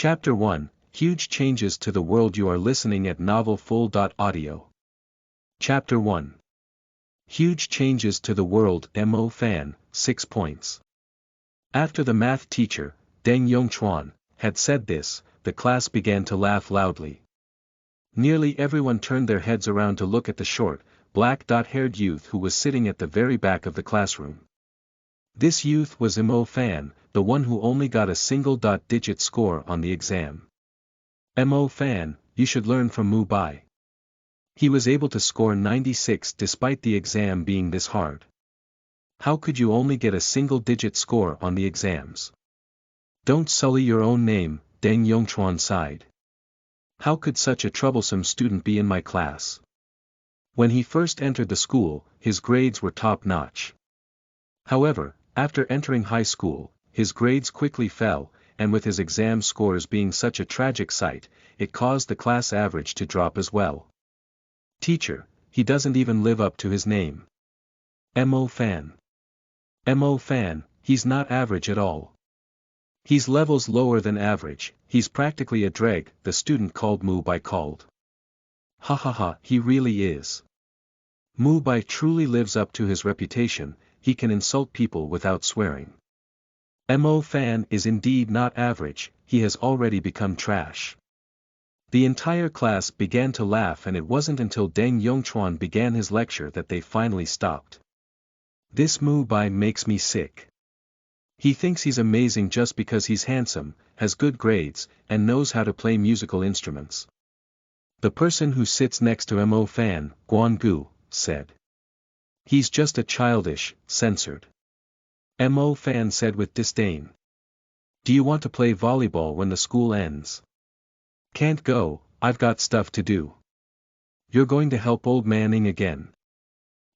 Chapter 1, Huge Changes to the World. You are listening at novelfull.audio. Chapter 1. Huge Changes to the World. Mo Fan, 6 points. After the math teacher, Deng Yongchuan, had said this, the class began to laugh loudly. Nearly everyone turned their heads around to look at the short, black-haired youth who was sitting at the very back of the classroom. This youth was Mo Fan, the one who only got a single-digit score on the exam. Mo Fan, you should learn from Mu Bai. He was able to score 96 despite the exam being this hard. How could you only get a single-digit score on the exams? Don't sully your own name, Deng Yongchuan sighed. How could such a troublesome student be in my class? When he first entered the school, his grades were top-notch. However, after entering high school, his grades quickly fell, and with his exam scores being such a tragic sight, it caused the class average to drop as well. Teacher, he doesn't even live up to his name. Mo Fan. Mo Fan, he's not average at all. He's levels lower than average, he's practically a dreg, the student called Mu Bai called. Ha ha ha, he really is. Mu Bai truly lives up to his reputation, he can insult people without swearing. Mo Fan is indeed not average, he has already become trash. The entire class began to laugh, and it wasn't until Deng Yongchuan began his lecture that they finally stopped. This Mu Bai makes me sick. He thinks he's amazing just because he's handsome, has good grades, and knows how to play musical instruments. The person who sits next to Mo Fan, Guangu, said. He's just a childish, censored. Mo Fan said with disdain. Do you want to play volleyball when the school ends? Can't go, I've got stuff to do. You're going to help old man Ing again.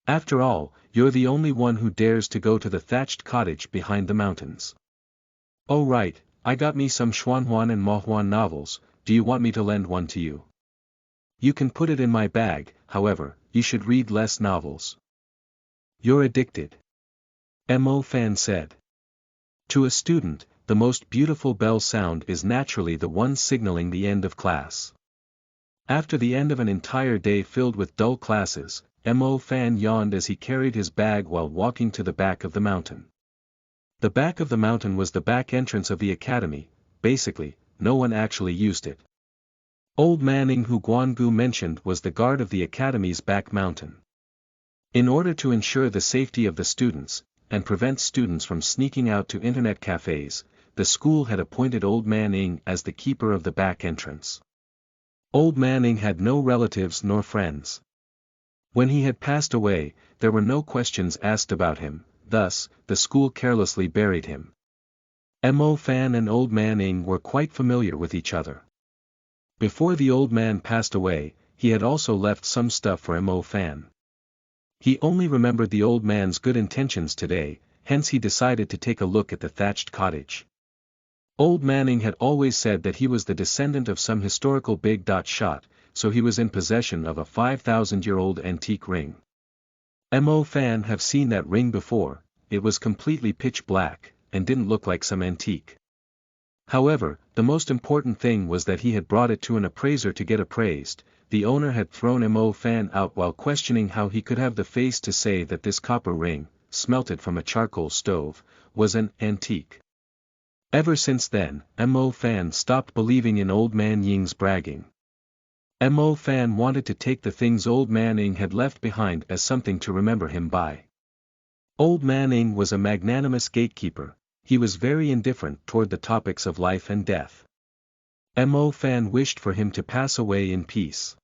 After all, you're the only one who dares to go to the thatched cottage behind the mountains. Oh right, I got me some Xuanhuan and Mahuan novels, do you want me to lend one to you? You can put it in my bag, however, you should read less novels. You're addicted. Mo Fan said. To a student, the most beautiful bell sound is naturally the one signaling the end of class. After the end of an entire day filled with dull classes, Mo Fan yawned as he carried his bag while walking to the back of the mountain. The back of the mountain was the back entrance of the academy, basically, no one actually used it. Old man Ing, who Guangu mentioned, was the guard of the academy's back mountain. In order to ensure the safety of the students, and prevent students from sneaking out to internet cafes, the school had appointed Old Man Ing as the keeper of the back entrance. Old Man Ing had no relatives nor friends. When he had passed away, there were no questions asked about him, thus, the school carelessly buried him. Mo Fan and Old Man Ing were quite familiar with each other. Before the old man passed away, he had also left some stuff for Mo Fan. He only remembered the old man's good intentions today, hence he decided to take a look at the thatched cottage. Old Man Ing had always said that he was the descendant of some historical big shot, so he was in possession of a 5,000-year-old antique ring. Mo Fan have seen that ring before, it was completely pitch black, and didn't look like some antique. However, the most important thing was that he had brought it to an appraiser to get appraised. The owner had thrown Mo Fan out while questioning how he could have the face to say that this copper ring, smelted from a charcoal stove, was an antique. Ever since then, Mo Fan stopped believing in Old Man Ying's bragging. Mo Fan wanted to take the things Old Man Ing had left behind as something to remember him by. Old Man Ing was a magnanimous gatekeeper, he was very indifferent toward the topics of life and death. Mo Fan wished for him to pass away in peace.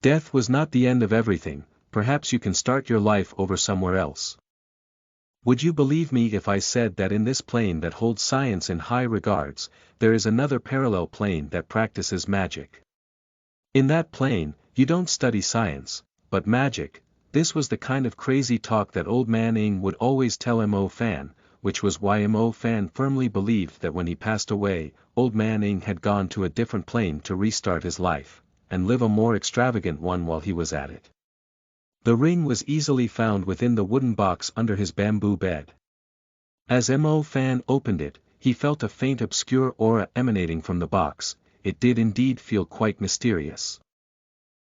Death was not the end of everything, perhaps you can start your life over somewhere else. Would you believe me if I said that in this plane that holds science in high regards, there is another parallel plane that practices magic? In that plane, you don't study science, but magic. This was the kind of crazy talk that Old Man Ing would always tell Mo Fan, which was why Mo Fan firmly believed that when he passed away, Old Man Ing had gone to a different plane to restart his life, and live a more extravagant one while he was at it. The ring was easily found within the wooden box under his bamboo bed. As Mo Fan opened it, he felt a faint obscure aura emanating from the box. It did indeed feel quite mysterious.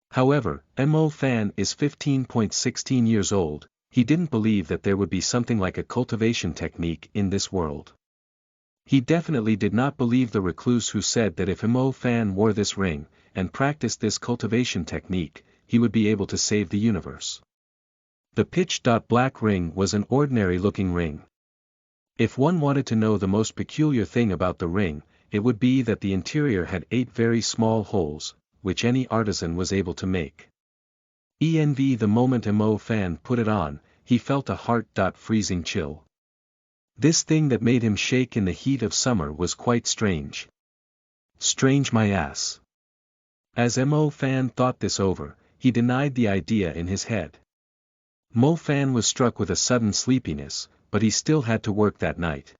However, Mo Fan is 15.16 years old, he didn't believe that there would be something like a cultivation technique in this world. He definitely did not believe the recluse who said that if Mo Fan wore this ring, and practiced this cultivation technique, he would be able to save the universe. The pitch-black ring was an ordinary-looking ring. If one wanted to know the most peculiar thing about the ring, it would be that the interior had 8 very small holes, which any artisan was able to make. The moment Mo Fan put it on, he felt a heart-freezing chill. This thing that made him shake in the heat of summer was quite strange. Strange my ass. As Mo Fan thought this over, he denied the idea in his head. Mo Fan was struck with a sudden sleepiness, but he still had to work that night.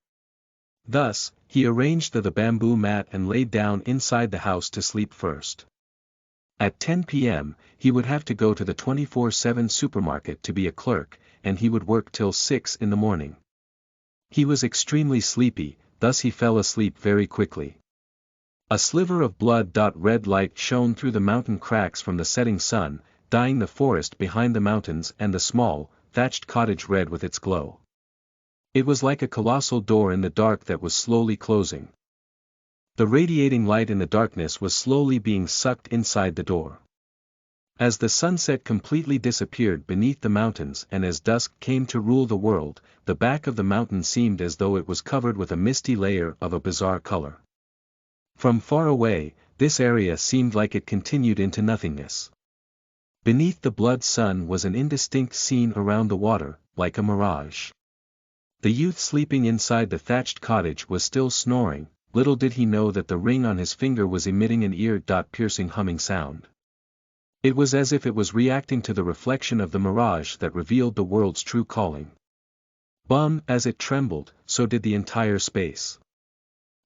Thus, he arranged the bamboo mat and laid down inside the house to sleep first. At 10 p.m., he would have to go to the 24/7 supermarket to be a clerk, and he would work till 6 in the morning. He was extremely sleepy, thus he fell asleep very quickly. A sliver of blood-red light shone through the mountain cracks from the setting sun, dyeing the forest behind the mountains and the small, thatched cottage red with its glow. It was like a colossal door in the dark that was slowly closing. The radiating light in the darkness was slowly being sucked inside the door. As the sunset completely disappeared beneath the mountains and as dusk came to rule the world, the back of the mountain seemed as though it was covered with a misty layer of a bizarre color. From far away, this area seemed like it continued into nothingness. Beneath the blood sun was an indistinct scene around the water, like a mirage. The youth sleeping inside the thatched cottage was still snoring. Little did he know that the ring on his finger was emitting an ear-piercing humming sound. It was as if it was reacting to the reflection of the mirage that revealed the world's true calling. As it trembled, so did the entire space.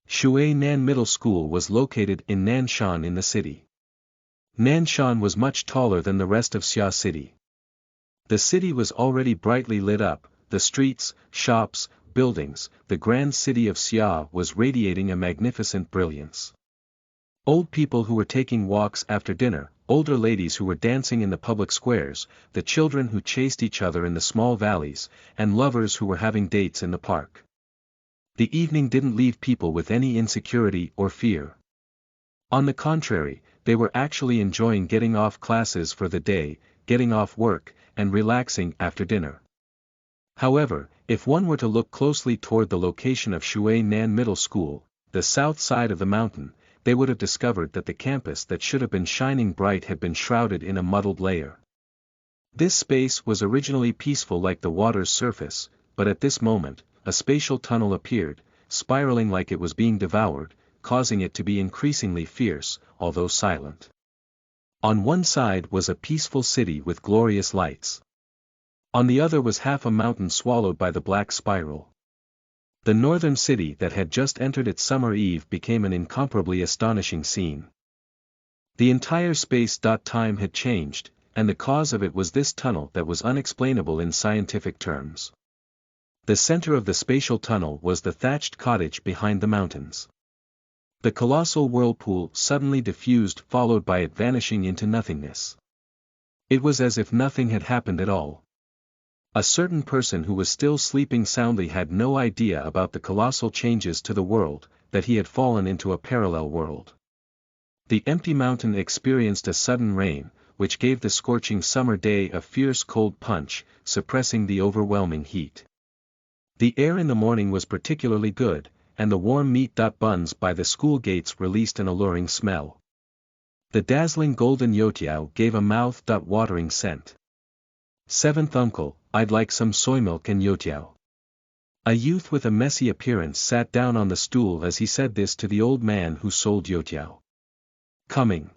Xuanhuan Middle School was located in Nanshan in the city. Nanshan was much taller than the rest of Xia City. The city was already brightly lit up, the streets, shops, buildings, the grand city of Xia was radiating a magnificent brilliance. Old people who were taking walks after dinner, older ladies who were dancing in the public squares, the children who chased each other in the small valleys, and lovers who were having dates in the park. The evening didn't leave people with any insecurity or fear. On the contrary, they were actually enjoying getting off classes for the day, getting off work, and relaxing after dinner. However, if one were to look closely toward the location of Xuanhuan Middle School, the south side of the mountain, they would have discovered that the campus that should have been shining bright had been shrouded in a muddled layer. This space was originally peaceful like the water's surface, but at this moment, a spatial tunnel appeared, spiraling like it was being devoured, causing it to be increasingly fierce, although silent. On one side was a peaceful city with glorious lights. On the other was half a mountain swallowed by the black spiral. The northern city that had just entered its summer eve became an incomparably astonishing scene. The entire space-time had changed, and the cause of it was this tunnel that was unexplainable in scientific terms. The center of the spatial tunnel was the thatched cottage behind the mountains. The colossal whirlpool suddenly diffused, followed by it vanishing into nothingness. It was as if nothing had happened at all. A certain person who was still sleeping soundly had no idea about the colossal changes to the world, that he had fallen into a parallel world. The empty mountain experienced a sudden rain, which gave the scorching summer day a fierce cold punch, suppressing the overwhelming heat. The air in the morning was particularly good, and the warm meat buns by the school gates released an alluring smell. The dazzling golden youtiao gave a mouth-watering scent. "Seventh uncle, I'd like some soy milk and youtiao." A youth with a messy appearance sat down on the stool as he said this to the old man who sold youtiao. "Coming."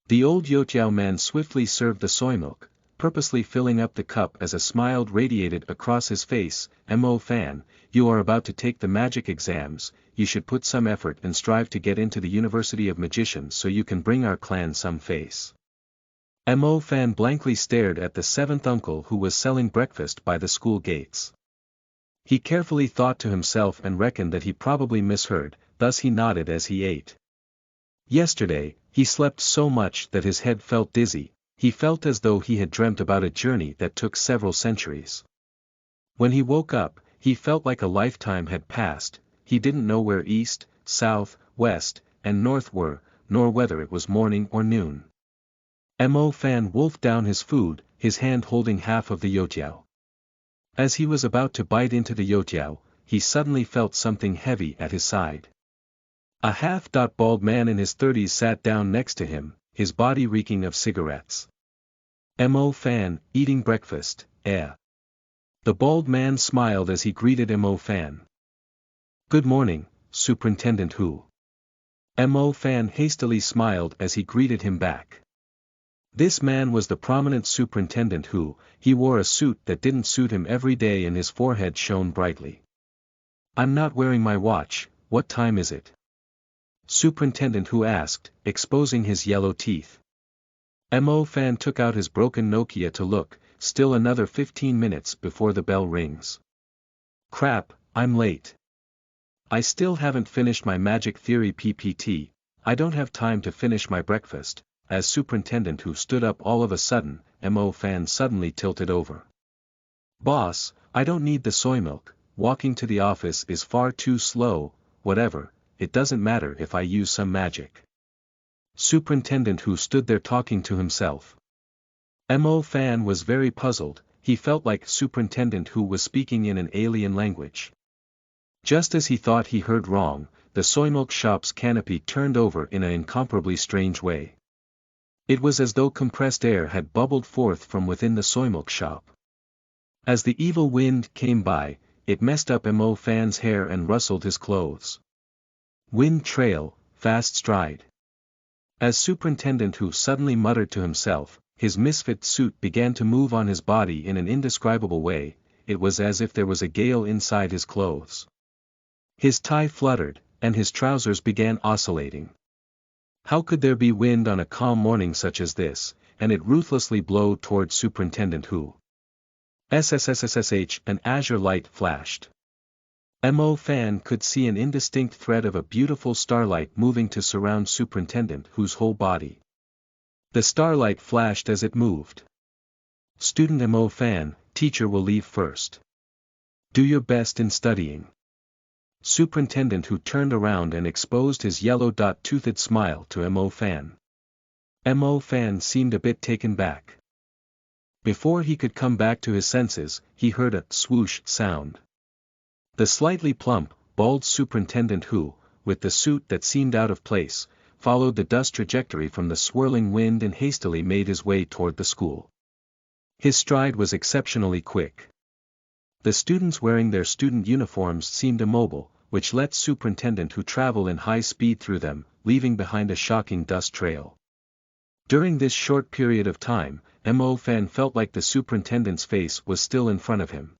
The old youtiao man swiftly served the soy milk, purposely filling up the cup as a smile radiated across his face. "Mo Fan, you are about to take the magic exams, you should put some effort and strive to get into the University of Magicians so you can bring our clan some face." Mo Fan blankly stared at the seventh uncle who was selling breakfast by the school gates. He carefully thought to himself and reckoned that he probably misheard, thus he nodded as he ate. Yesterday, he slept so much that his head felt dizzy. He felt as though he had dreamt about a journey that took several centuries. When he woke up, he felt like a lifetime had passed. He didn't know where east, south, west, and north were, nor whether it was morning or noon. Mo Fan wolfed down his food, his hand holding half of the youtiao. As he was about to bite into the youtiao, he suddenly felt something heavy at his side. A half-bald man in his 30s sat down next to him, his body reeking of cigarettes. Mo Fan, eating breakfast, eh? The bald man smiled as he greeted Mo Fan. Good morning, Superintendent Hu. Mo Fan hastily smiled as he greeted him back. This man was the prominent Superintendent Hu. He wore a suit that didn't suit him every day and his forehead shone brightly. I'm not wearing my watch, what time is it? Superintendent Hu asked, exposing his yellow teeth. Mo Fan took out his broken Nokia to look, still another 15 minutes before the bell rings. Crap, I'm late. I still haven't finished my magic theory PPT, I don't have time to finish my breakfast. As Superintendent Hu stood up all of a sudden, Mo Fan suddenly tilted over. Boss, I don't need the soy milk, walking to the office is far too slow, whatever, it doesn't matter if I use some magic. Superintendent Hu stood there talking to himself. Mo Fan was very puzzled, he felt like Superintendent Hu was speaking in an alien language. Just as he thought he heard wrong, the soy milk shop's canopy turned over in an incomparably strange way. It was as though compressed air had bubbled forth from within the soy milk shop. As the evil wind came by, it messed up Mo Fan's hair and rustled his clothes. Wind trail, fast stride. As Superintendent Hu suddenly muttered to himself, his misfit suit began to move on his body in an indescribable way, it was as if there was a gale inside his clothes. His tie fluttered, and his trousers began oscillating. How could there be wind on a calm morning such as this, and it ruthlessly blow toward Superintendent Hu? SSSSSH, an azure light flashed. Mo Fan could see an indistinct thread of a beautiful starlight moving to surround Superintendent Hu's whole body. The starlight flashed as it moved. Student Mo Fan, teacher will leave first. Do your best in studying. Superintendent Hu turned around and exposed his yellow-toothed smile to Mo Fan. Mo Fan seemed a bit taken back. Before he could come back to his senses, he heard a swoosh sound. The slightly plump, bald Superintendent Hu, with the suit that seemed out of place, followed the dust trajectory from the swirling wind and hastily made his way toward the school. His stride was exceptionally quick. The students wearing their student uniforms seemed immobile, which let Superintendent Hu travel in high speed through them, leaving behind a shocking dust trail. During this short period of time, Mo Fan felt like the superintendent's face was still in front of him.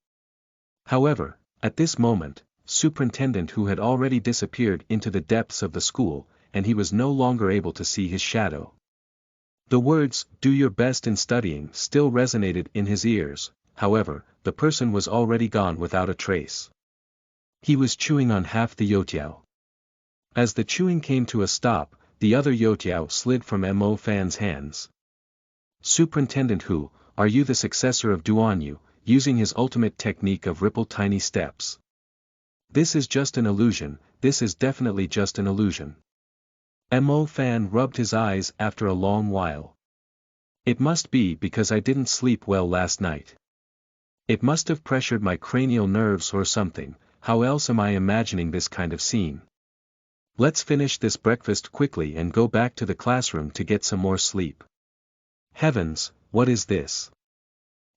However, at this moment, Superintendent Hu had already disappeared into the depths of the school, and he was no longer able to see his shadow. The words, "Do your best in studying," still resonated in his ears. However, the person was already gone without a trace. He was chewing on half the youtiao. As the chewing came to a stop, the other youtiao slid from Mo Fan's hands. Superintendent Hu, are you the successor of Xuanhuan, using his ultimate technique of ripple tiny steps? This is just an illusion, this is definitely just an illusion. Mo Fan rubbed his eyes after a long while. It must be because I didn't sleep well last night. It must have pressured my cranial nerves or something, how else am I imagining this kind of scene? Let's finish this breakfast quickly and go back to the classroom to get some more sleep. Heavens, what is this?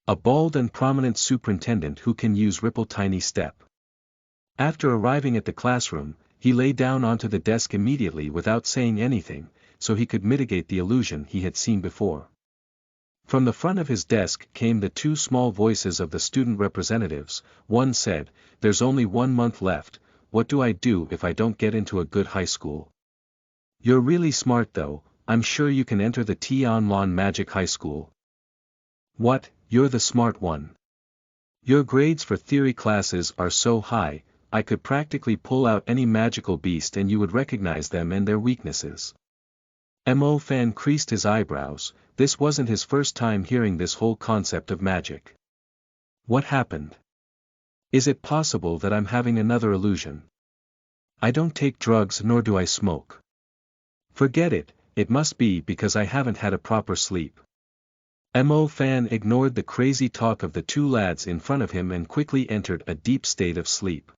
A bald and prominent superintendent who can use ripple tiny step. After arriving at the classroom, he lay down onto the desk immediately without saying anything, so he could mitigate the illusion he had seen before. From the front of his desk came the two small voices of the student representatives. One said, "There's only 1 month left, what do I do if I don't get into a good high school?" "You're really smart though, I'm sure you can enter the Xuanhuan Magic High School." "What, you're the smart one?" Your grades for theory classes are so high, I could practically pull out any magical beast and you would recognize them and their weaknesses. Mo Fan creased his eyebrows. This wasn't his first time hearing this whole concept of magic. What happened? Is it possible that I'm having another illusion? I don't take drugs nor do I smoke. Forget it, it must be because I haven't had a proper sleep. Mo Fan ignored the crazy talk of the two lads in front of him and quickly entered a deep state of sleep.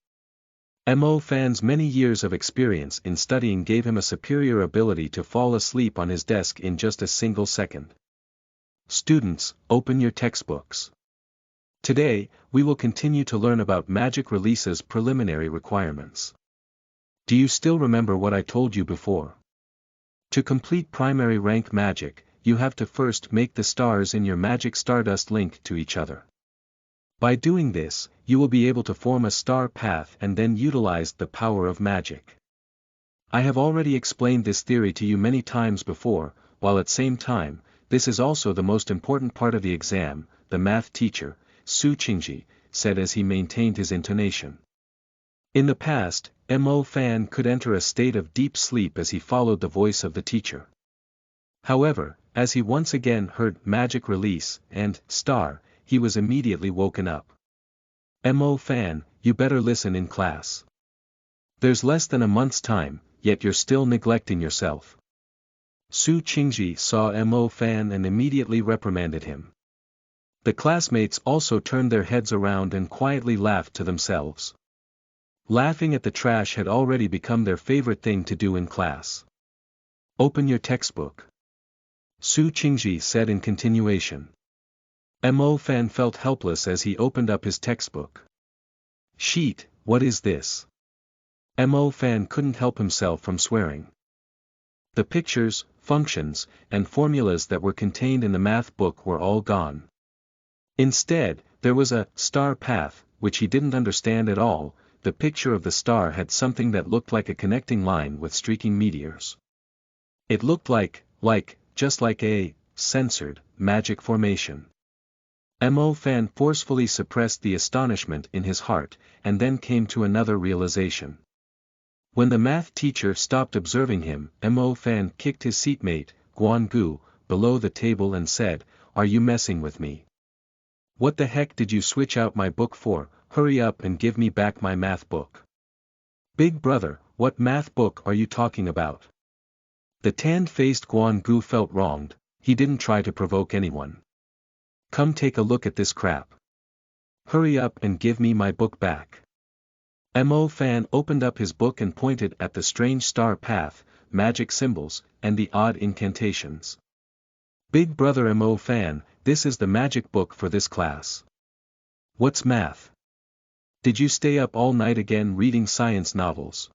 Mo Fan's many years of experience in studying gave him a superior ability to fall asleep on his desk in just a single second. Students, open your textbooks. Today, we will continue to learn about Magic Release's preliminary requirements. Do you still remember what I told you before? To complete primary rank magic, you have to first make the stars in your Magic Stardust link to each other. By doing this, you will be able to form a star path and then utilize the power of magic. I have already explained this theory to you many times before, while at the same time, this is also the most important part of the exam, the math teacher, Su Qingji, said as he maintained his intonation. In the past, Mo Fan could enter a state of deep sleep as he followed the voice of the teacher. However, as he once again heard Magic Release and Star, he was immediately woken up. Mo Fan, you better listen in class. There's less than a month's time, yet you're still neglecting yourself. Su Qingji saw Mo Fan and immediately reprimanded him. The classmates also turned their heads around and quietly laughed to themselves. Laughing at the trash had already become their favorite thing to do in class. Open your textbook. Su Qingji said in continuation. Mo Fan felt helpless as he opened up his textbook. Sheet, what is this? Mo Fan couldn't help himself from swearing. The pictures, functions, and formulas that were contained in the math book were all gone. Instead, there was a star path, which he didn't understand at all. The picture of the star had something that looked like a connecting line with streaking meteors. It looked just like a censored magic formation. Mo Fan forcefully suppressed the astonishment in his heart, and then came to another realization. When the math teacher stopped observing him, Mo Fan kicked his seatmate, Xuanhuan, below the table and said, "Are you messing with me? What the heck did you switch out my book for? Hurry up and give me back my math book." "Big brother, what math book are you talking about?" The tan-faced Xuanhuan felt wronged. He didn't try to provoke anyone. "Come take a look at this crap. Hurry up and give me my book back." Mo Fan opened up his book and pointed at the strange star path, magic symbols, and the odd incantations. "Big brother Mo Fan, this is the magic book for this class." "What's math? Did you stay up all night again reading science novels?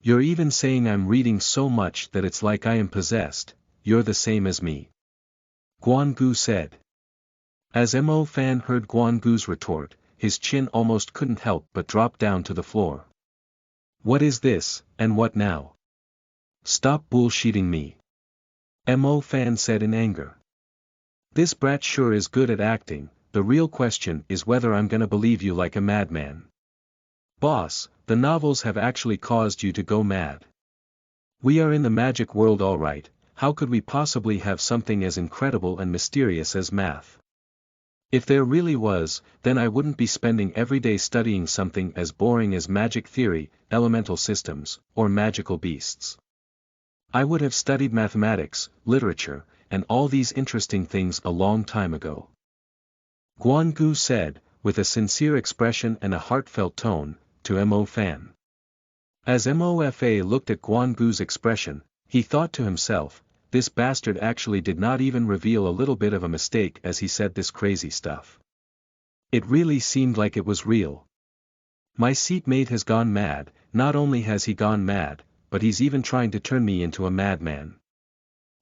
You're even saying I'm reading so much that it's like I am possessed. You're the same as me," Xuanhuan said. As Mo Fan heard Xuanhuan's retort, his chin almost couldn't help but drop down to the floor. "What is this, and what now? Stop bullshitting me," Mo Fan said in anger. "This brat sure is good at acting. The real question is whether I'm gonna believe you like a madman." "Boss, the novels have actually caused you to go mad. We are in the magic world all right, how could we possibly have something as incredible and mysterious as math? If there really was, then I wouldn't be spending every day studying something as boring as magic theory, elemental systems, or magical beasts. I would have studied mathematics, literature, and all these interesting things a long time ago," Xuanhuan said, with a sincere expression and a heartfelt tone, to Mo Fan. As Mofa looked at Xuanhuan's expression, he thought to himself, this bastard actually did not even reveal a little bit of a mistake as he said this crazy stuff. It really seemed like it was real. My seatmate has gone mad. Not only has he gone mad, but he's even trying to turn me into a madman.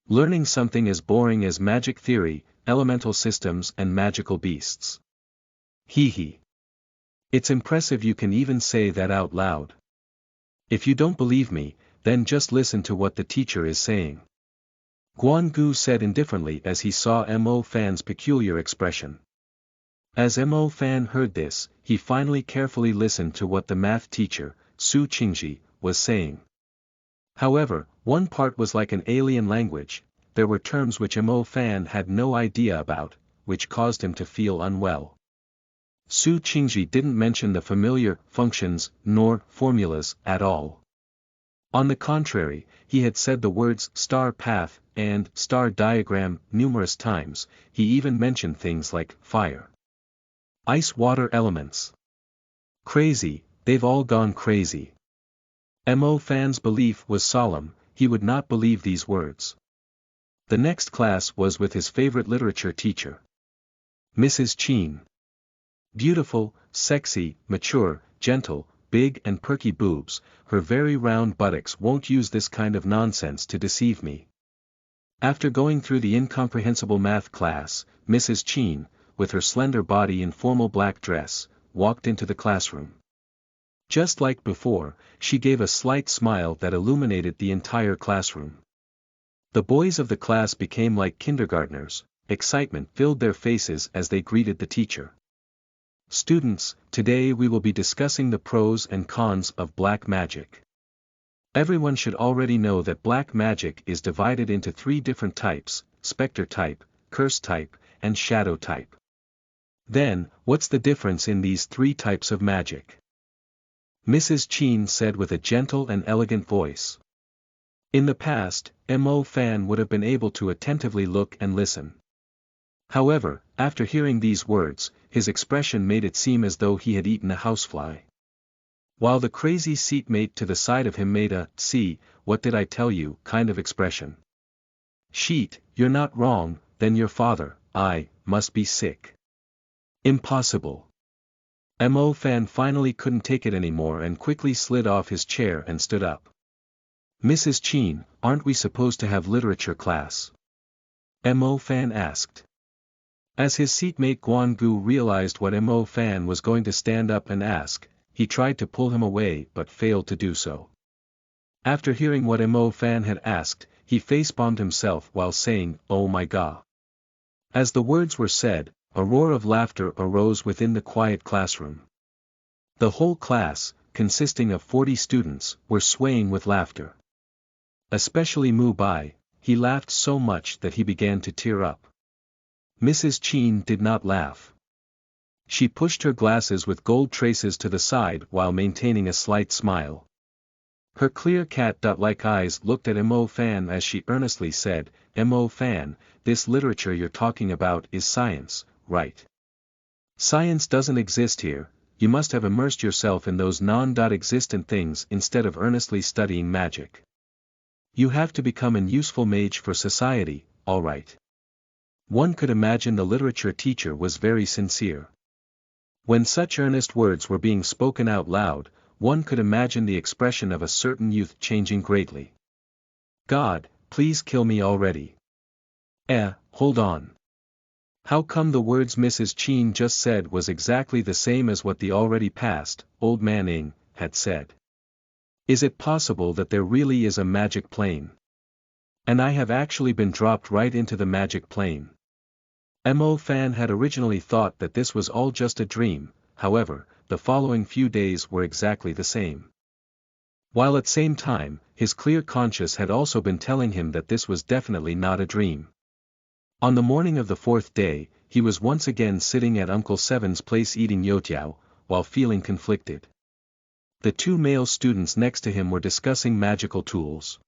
Learning something as boring as magic theory, elemental systems and magical beasts. Hee. It's impressive you can even say that out loud. If you don't believe me, then just listen to what the teacher is saying, Xuanhuan said indifferently as he saw Mo Fan's peculiar expression. As Mo Fan heard this, he finally carefully listened to what the math teacher, Su Qingji, was saying. However, one part was like an alien language. There were terms which Mo Fan had no idea about, which caused him to feel unwell. Su Qingji didn't mention the familiar functions nor formulas at all. On the contrary, he had said the words star path and star diagram numerous times. He even mentioned things like fire, ice, water elements. Crazy, they've all gone crazy. Mo Fan's belief was solemn, he would not believe these words. The next class was with his favorite literature teacher, Mrs. Qin. Beautiful, sexy, mature, gentle, big and perky boobs, her very round buttocks. Won't use this kind of nonsense to deceive me. After going through the incomprehensible math class, Mrs. Qin, with her slender body in formal black dress, walked into the classroom. Just like before, she gave a slight smile that illuminated the entire classroom. The boys of the class became like kindergartners, excitement filled their faces as they greeted the teacher. Students, today we will be discussing the pros and cons of black magic. Everyone should already know that black magic is divided into 3 different types: specter type, curse type, and shadow type. Then, what's the difference in these 3 types of magic? Mrs. Qin said with a gentle and elegant voice. In the past, Mo Fan would have been able to attentively look and listen. However, after hearing these words, his expression made it seem as though he had eaten a housefly. While the crazy seatmate to the side of him made a, "See, what did I tell you," kind of expression. "Sheet, you're not wrong, then your father, must be sick." Impossible. Mo Fan finally couldn't take it anymore and quickly slid off his chair and stood up. "Mrs. Qin, aren't we supposed to have literature class?" Mo Fan asked. As his seatmate Guangu realized what Mo Fan was going to stand up and ask, he tried to pull him away but failed to do so. After hearing what Mo Fan had asked, he facepalmed himself while saying, "Oh my god." As the words were said, a roar of laughter arose within the quiet classroom. The whole class, consisting of 40 students, were swaying with laughter. Especially Mu Bai, he laughed so much that he began to tear up. Mrs. Qin did not laugh. She pushed her glasses with gold traces to the side while maintaining a slight smile. Her clear cat-like eyes looked at Mo Fan as she earnestly said, "Mo Fan, this literature you're talking about is science, right? Science doesn't exist here. You must have immersed yourself in those non-existent things instead of earnestly studying magic. You have to become an useful mage for society, all right." One could imagine the literature teacher was very sincere. When such earnest words were being spoken out loud, one could imagine the expression of a certain youth changing greatly. "God, please kill me already." Hold on. How come the words Mrs. Qin just said was exactly the same as what the already passed, old man Ing, had said? Is it possible that there really is a magic plane? And I have actually been dropped right into the magic plane. Mo Fan had originally thought that this was all just a dream. However, the following few days were exactly the same. While at the same time, his clear conscience had also been telling him that this was definitely not a dream. On the morning of the 4th day, he was once again sitting at Uncle Seven's place eating youtiao, while feeling conflicted. The 2 male students next to him were discussing magical tools.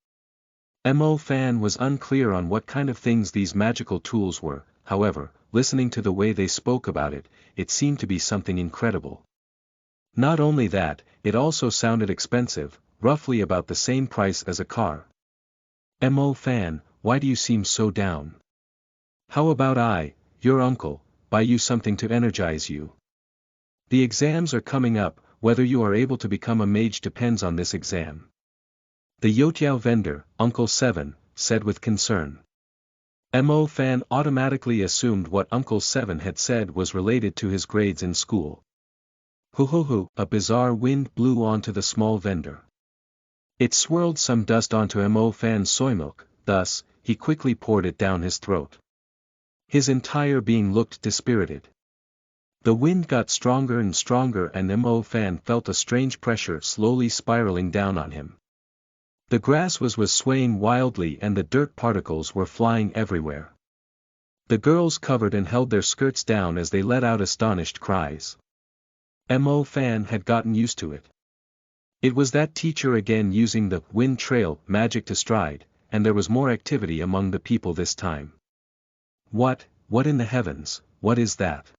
Mo Fan was unclear on what kind of things these magical tools were. However, listening to the way they spoke about it, it seemed to be something incredible. Not only that, it also sounded expensive, roughly about the same price as a car. "Mo Fan, why do you seem so down? How about your uncle, buy you something to energize you? The exams are coming up, whether you are able to become a mage depends on this exam." The youtiao vendor, Uncle Seven, said with concern. Mo Fan automatically assumed what Uncle Seven had said was related to his grades in school. Hoo, a bizarre wind blew onto the small vendor. It swirled some dust onto Mo Fan's soy milk, thus, he quickly poured it down his throat. His entire being looked dispirited. The wind got stronger and stronger and Mo Fan felt a strange pressure slowly spiraling down on him. The grass was swaying wildly and the dirt particles were flying everywhere. The girls covered and held their skirts down as they let out astonished cries. Mo Fan had gotten used to it. It was that teacher again using the wind trail magic to stride, and there was more activity among the people this time. What in the heavens, what is that?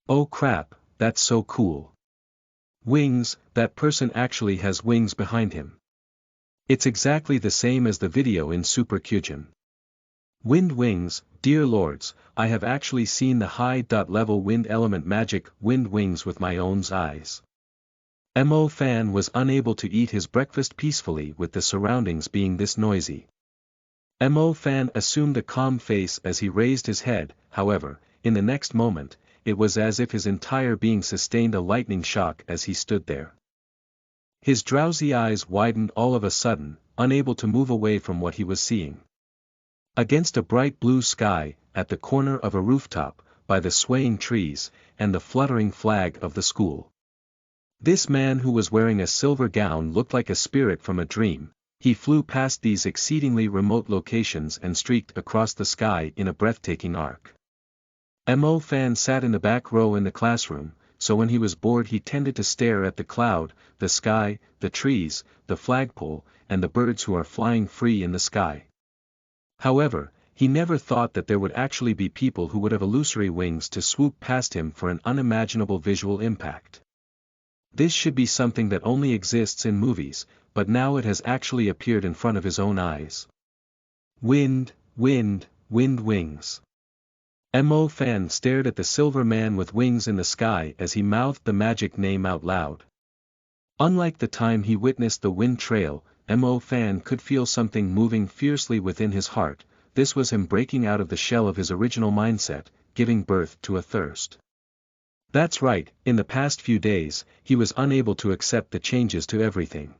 Oh crap, that's so cool. Wings, that person actually has wings behind him. It's exactly the same as the video in Super Kyujin. Wind wings, dear lords, I have actually seen the high-level wind element magic wind wings with my own eyes. Mo Fan was unable to eat his breakfast peacefully with the surroundings being this noisy. Mo Fan assumed a calm face as he raised his head, however, in the next moment, it was as if his entire being sustained a lightning shock as he stood there. His drowsy eyes widened all of a sudden, unable to move away from what he was seeing. Against a bright blue sky, at the corner of a rooftop, by the swaying trees, and the fluttering flag of the school. This man who was wearing a silver gown looked like a spirit from a dream. He flew past these exceedingly remote locations and streaked across the sky in a breathtaking arc. Mo Fan sat in the back row in the classroom, so when he was bored he tended to stare at the cloud, the sky, the trees, the flagpole, and the birds who are flying free in the sky. However, he never thought that there would actually be people who would have illusory wings to swoop past him for an unimaginable visual impact. This should be something that only exists in movies, but now it has actually appeared in front of his own eyes. Wind wings. Mo Fan stared at the silver man with wings in the sky as he mouthed the magic name out loud. Unlike the time he witnessed the wind trail, Mo Fan could feel something moving fiercely within his heart. This was him breaking out of the shell of his original mindset, giving birth to a thirst. That's right, in the past few days, he was unable to accept the changes to everything.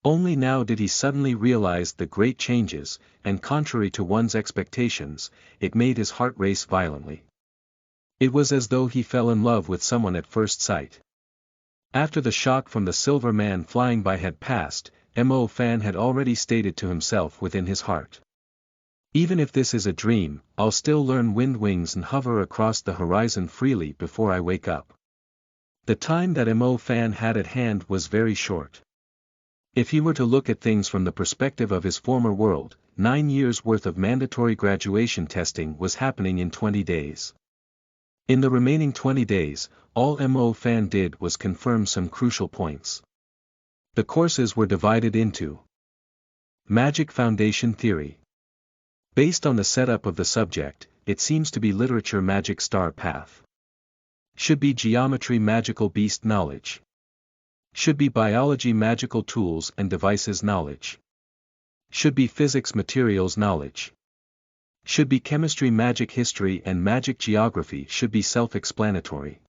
Only now did he suddenly realize the great changes, and contrary to one's expectations, it made his heart race violently. It was as though he fell in love with someone at first sight. After the shock from the silver man flying by had passed, Mo Fan had already stated to himself within his heart. Even if this is a dream, I'll still learn wind wings and hover across the horizon freely before I wake up. The time that Mo Fan had at hand was very short. If he were to look at things from the perspective of his former world, 9 years' worth of mandatory graduation testing was happening in 20 days. In the remaining 20 days, all Mo Fan did was confirm some crucial points. The courses were divided into Magic Foundation Theory. Based on the setup of the subject, it seems to be Literature Magic Star Path. Should be Geometry Magical Beast Knowledge. Should be Biology Magical Tools and Devices Knowledge. Should be Physics Materials Knowledge. Should be Chemistry Magic History and Magic Geography should be self-explanatory.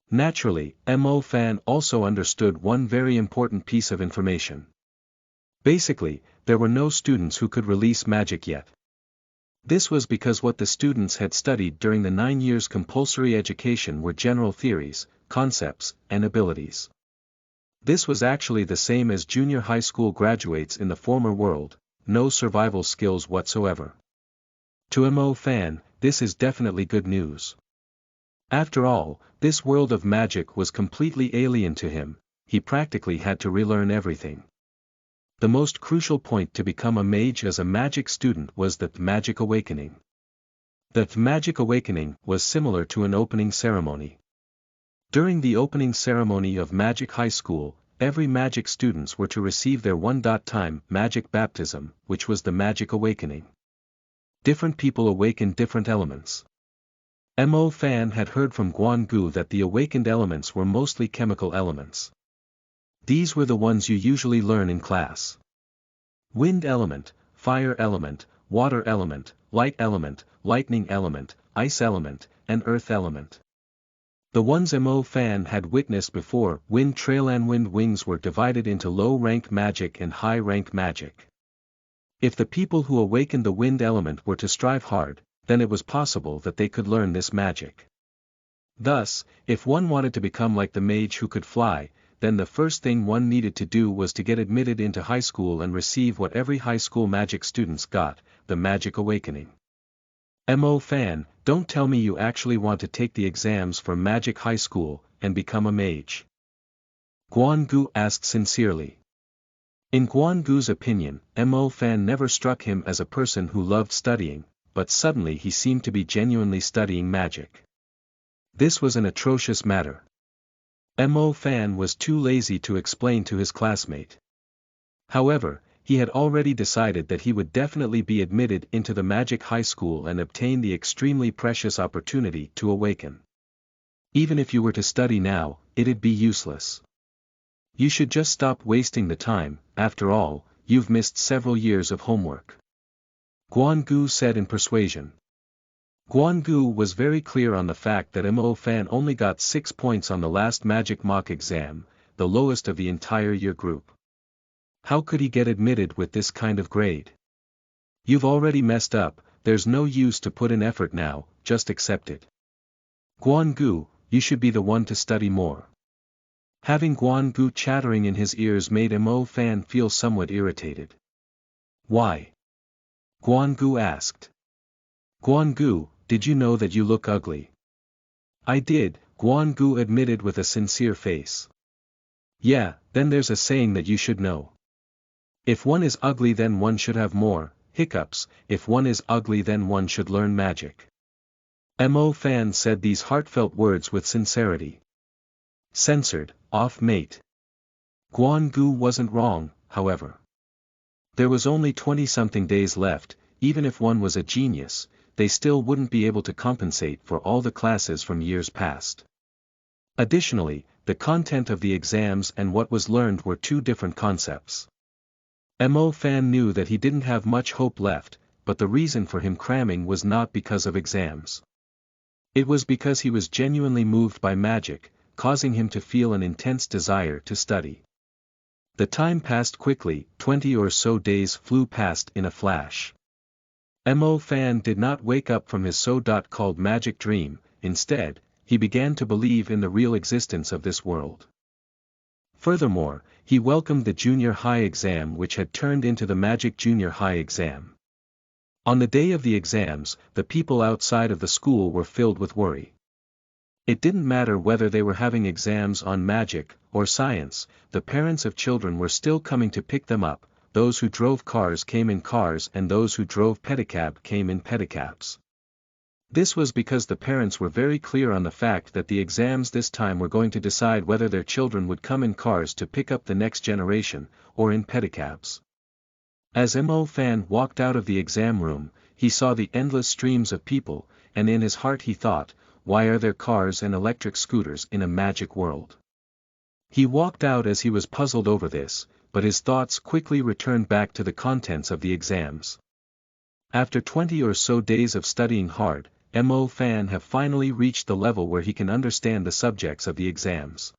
Naturally, Mo Fan also understood one very important piece of information. Basically, there were no students who could release magic yet. This was because what the students had studied during the 9 years compulsory education were general theories, concepts, and abilities. This was actually the same as junior high school graduates in the former world, no survival skills whatsoever. To Mo Fan, this is definitely good news. After all, this world of magic was completely alien to him, he practically had to relearn everything. The most crucial point to become a mage as a magic student was the Magic Awakening. The Magic Awakening was similar to an opening ceremony. During the opening ceremony of Magic High School, every magic students were to receive their one-time magic baptism, which was the Magic Awakening. Different people awaken different elements. Mo Fan had heard from Guan Gu that the awakened elements were mostly chemical elements. These were the ones you usually learn in class. Wind element, fire element, water element, light element, lightning element, ice element, and earth element. The ones Mo Fan had witnessed before, wind trail and wind wings, were divided into low-ranked magic and high-ranked magic. If the people who awakened the wind element were to strive hard, then it was possible that they could learn this magic. Thus, if one wanted to become like the mage who could fly, then the first thing one needed to do was to get admitted into high school and receive what every high school magic students got, the magic awakening. Mo Fan, don't tell me you actually want to take the exams for magic high school, and become a mage. Guan Gu asked sincerely. In Guan Gu's opinion, Mo Fan never struck him as a person who loved studying, but suddenly he seemed to be genuinely studying magic. This was an atrocious matter. Mo Fan was too lazy to explain to his classmate. However, he had already decided that he would definitely be admitted into the magic high school and obtain the extremely precious opportunity to awaken. Even if you were to study now, it'd be useless. You should just stop wasting the time, after all, you've missed several years of homework. Guan Gu said in persuasion. Guan Gu was very clear on the fact that Mo Fan only got 6 points on the last magic mock exam, the lowest of the entire year group. How could he get admitted with this kind of grade? You've already messed up, there's no use to put in effort now, just accept it. Guan Gu, you should be the one to study more. Having Guan Gu chattering in his ears made Mo Fan feel somewhat irritated. Why? Guan Gu asked. Guan Gu, did you know that you look ugly? I did, Guan Gu admitted with a sincere face. Yeah, then there's a saying that you should know. If one is ugly then one should have more hiccups, if one is ugly then one should learn magic. Mo Fan said these heartfelt words with sincerity. Censored, off mate. Guan Gu wasn't wrong, however. There was only 20-something days left, even if one was a genius, they still wouldn't be able to compensate for all the classes from years past. Additionally, the content of the exams and what was learned were two different concepts. Mo Fan knew that he didn't have much hope left, but the reason for him cramming was not because of exams. It was because he was genuinely moved by magic, causing him to feel an intense desire to study. The time passed quickly, 20 or so days flew past in a flash. Mo Fan did not wake up from his so-called magic dream, instead, he began to believe in the real existence of this world. Furthermore, he welcomed the junior high exam which had turned into the magic junior high exam. On the day of the exams, the people outside of the school were filled with worry. It didn't matter whether they were having exams on magic or science, the parents of children were still coming to pick them up, those who drove cars came in cars and those who drove pedicab came in pedicabs. This was because the parents were very clear on the fact that the exams this time were going to decide whether their children would come in cars to pick up the next generation, or in pedicabs. As Mo Fan walked out of the exam room, he saw the endless streams of people, and in his heart he thought, why are there cars and electric scooters in a magic world? He walked out as he was puzzled over this, but his thoughts quickly returned back to the contents of the exams. After 20 or so days of studying hard, Mo Fan have finally reached the level where he can understand the subjects of the exams.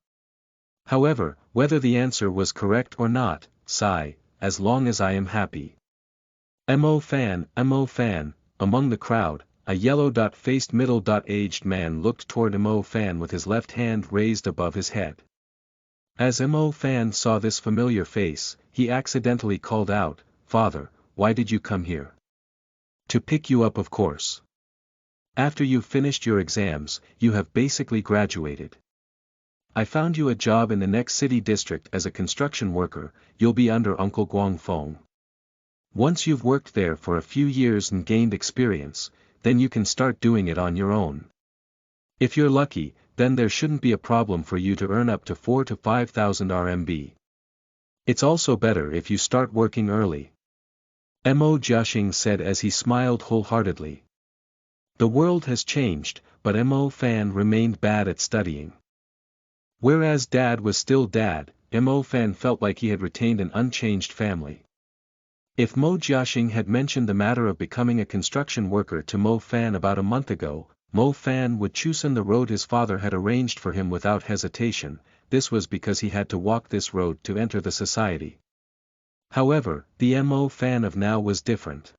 However, whether the answer was correct or not, sigh, as long as I am happy. Mo Fan, among the crowd, a yellow-faced middle-aged man looked toward Mo Fan with his left hand raised above his head. As Mo Fan saw this familiar face, he accidentally called out, Father, why did you come here? To pick you up, of course. After you've finished your exams, you have basically graduated. I found you a job in the next city district as a construction worker, you'll be under Uncle Guangfeng. Once you've worked there for a few years and gained experience, then you can start doing it on your own. If you're lucky, then there shouldn't be a problem for you to earn up to 4,000 to 5,000 RMB. It's also better if you start working early. Mo Jiaxing said as he smiled wholeheartedly. The world has changed, but Mo Fan remained bad at studying. Whereas Dad was still Dad, Mo Fan felt like he had retained an unchanged family. If Mo Jiaxing had mentioned the matter of becoming a construction worker to Mo Fan about a month ago, Mo Fan would choose the road his father had arranged for him without hesitation. This was because he had to walk this road to enter the society. However, the Mo Fan of now was different.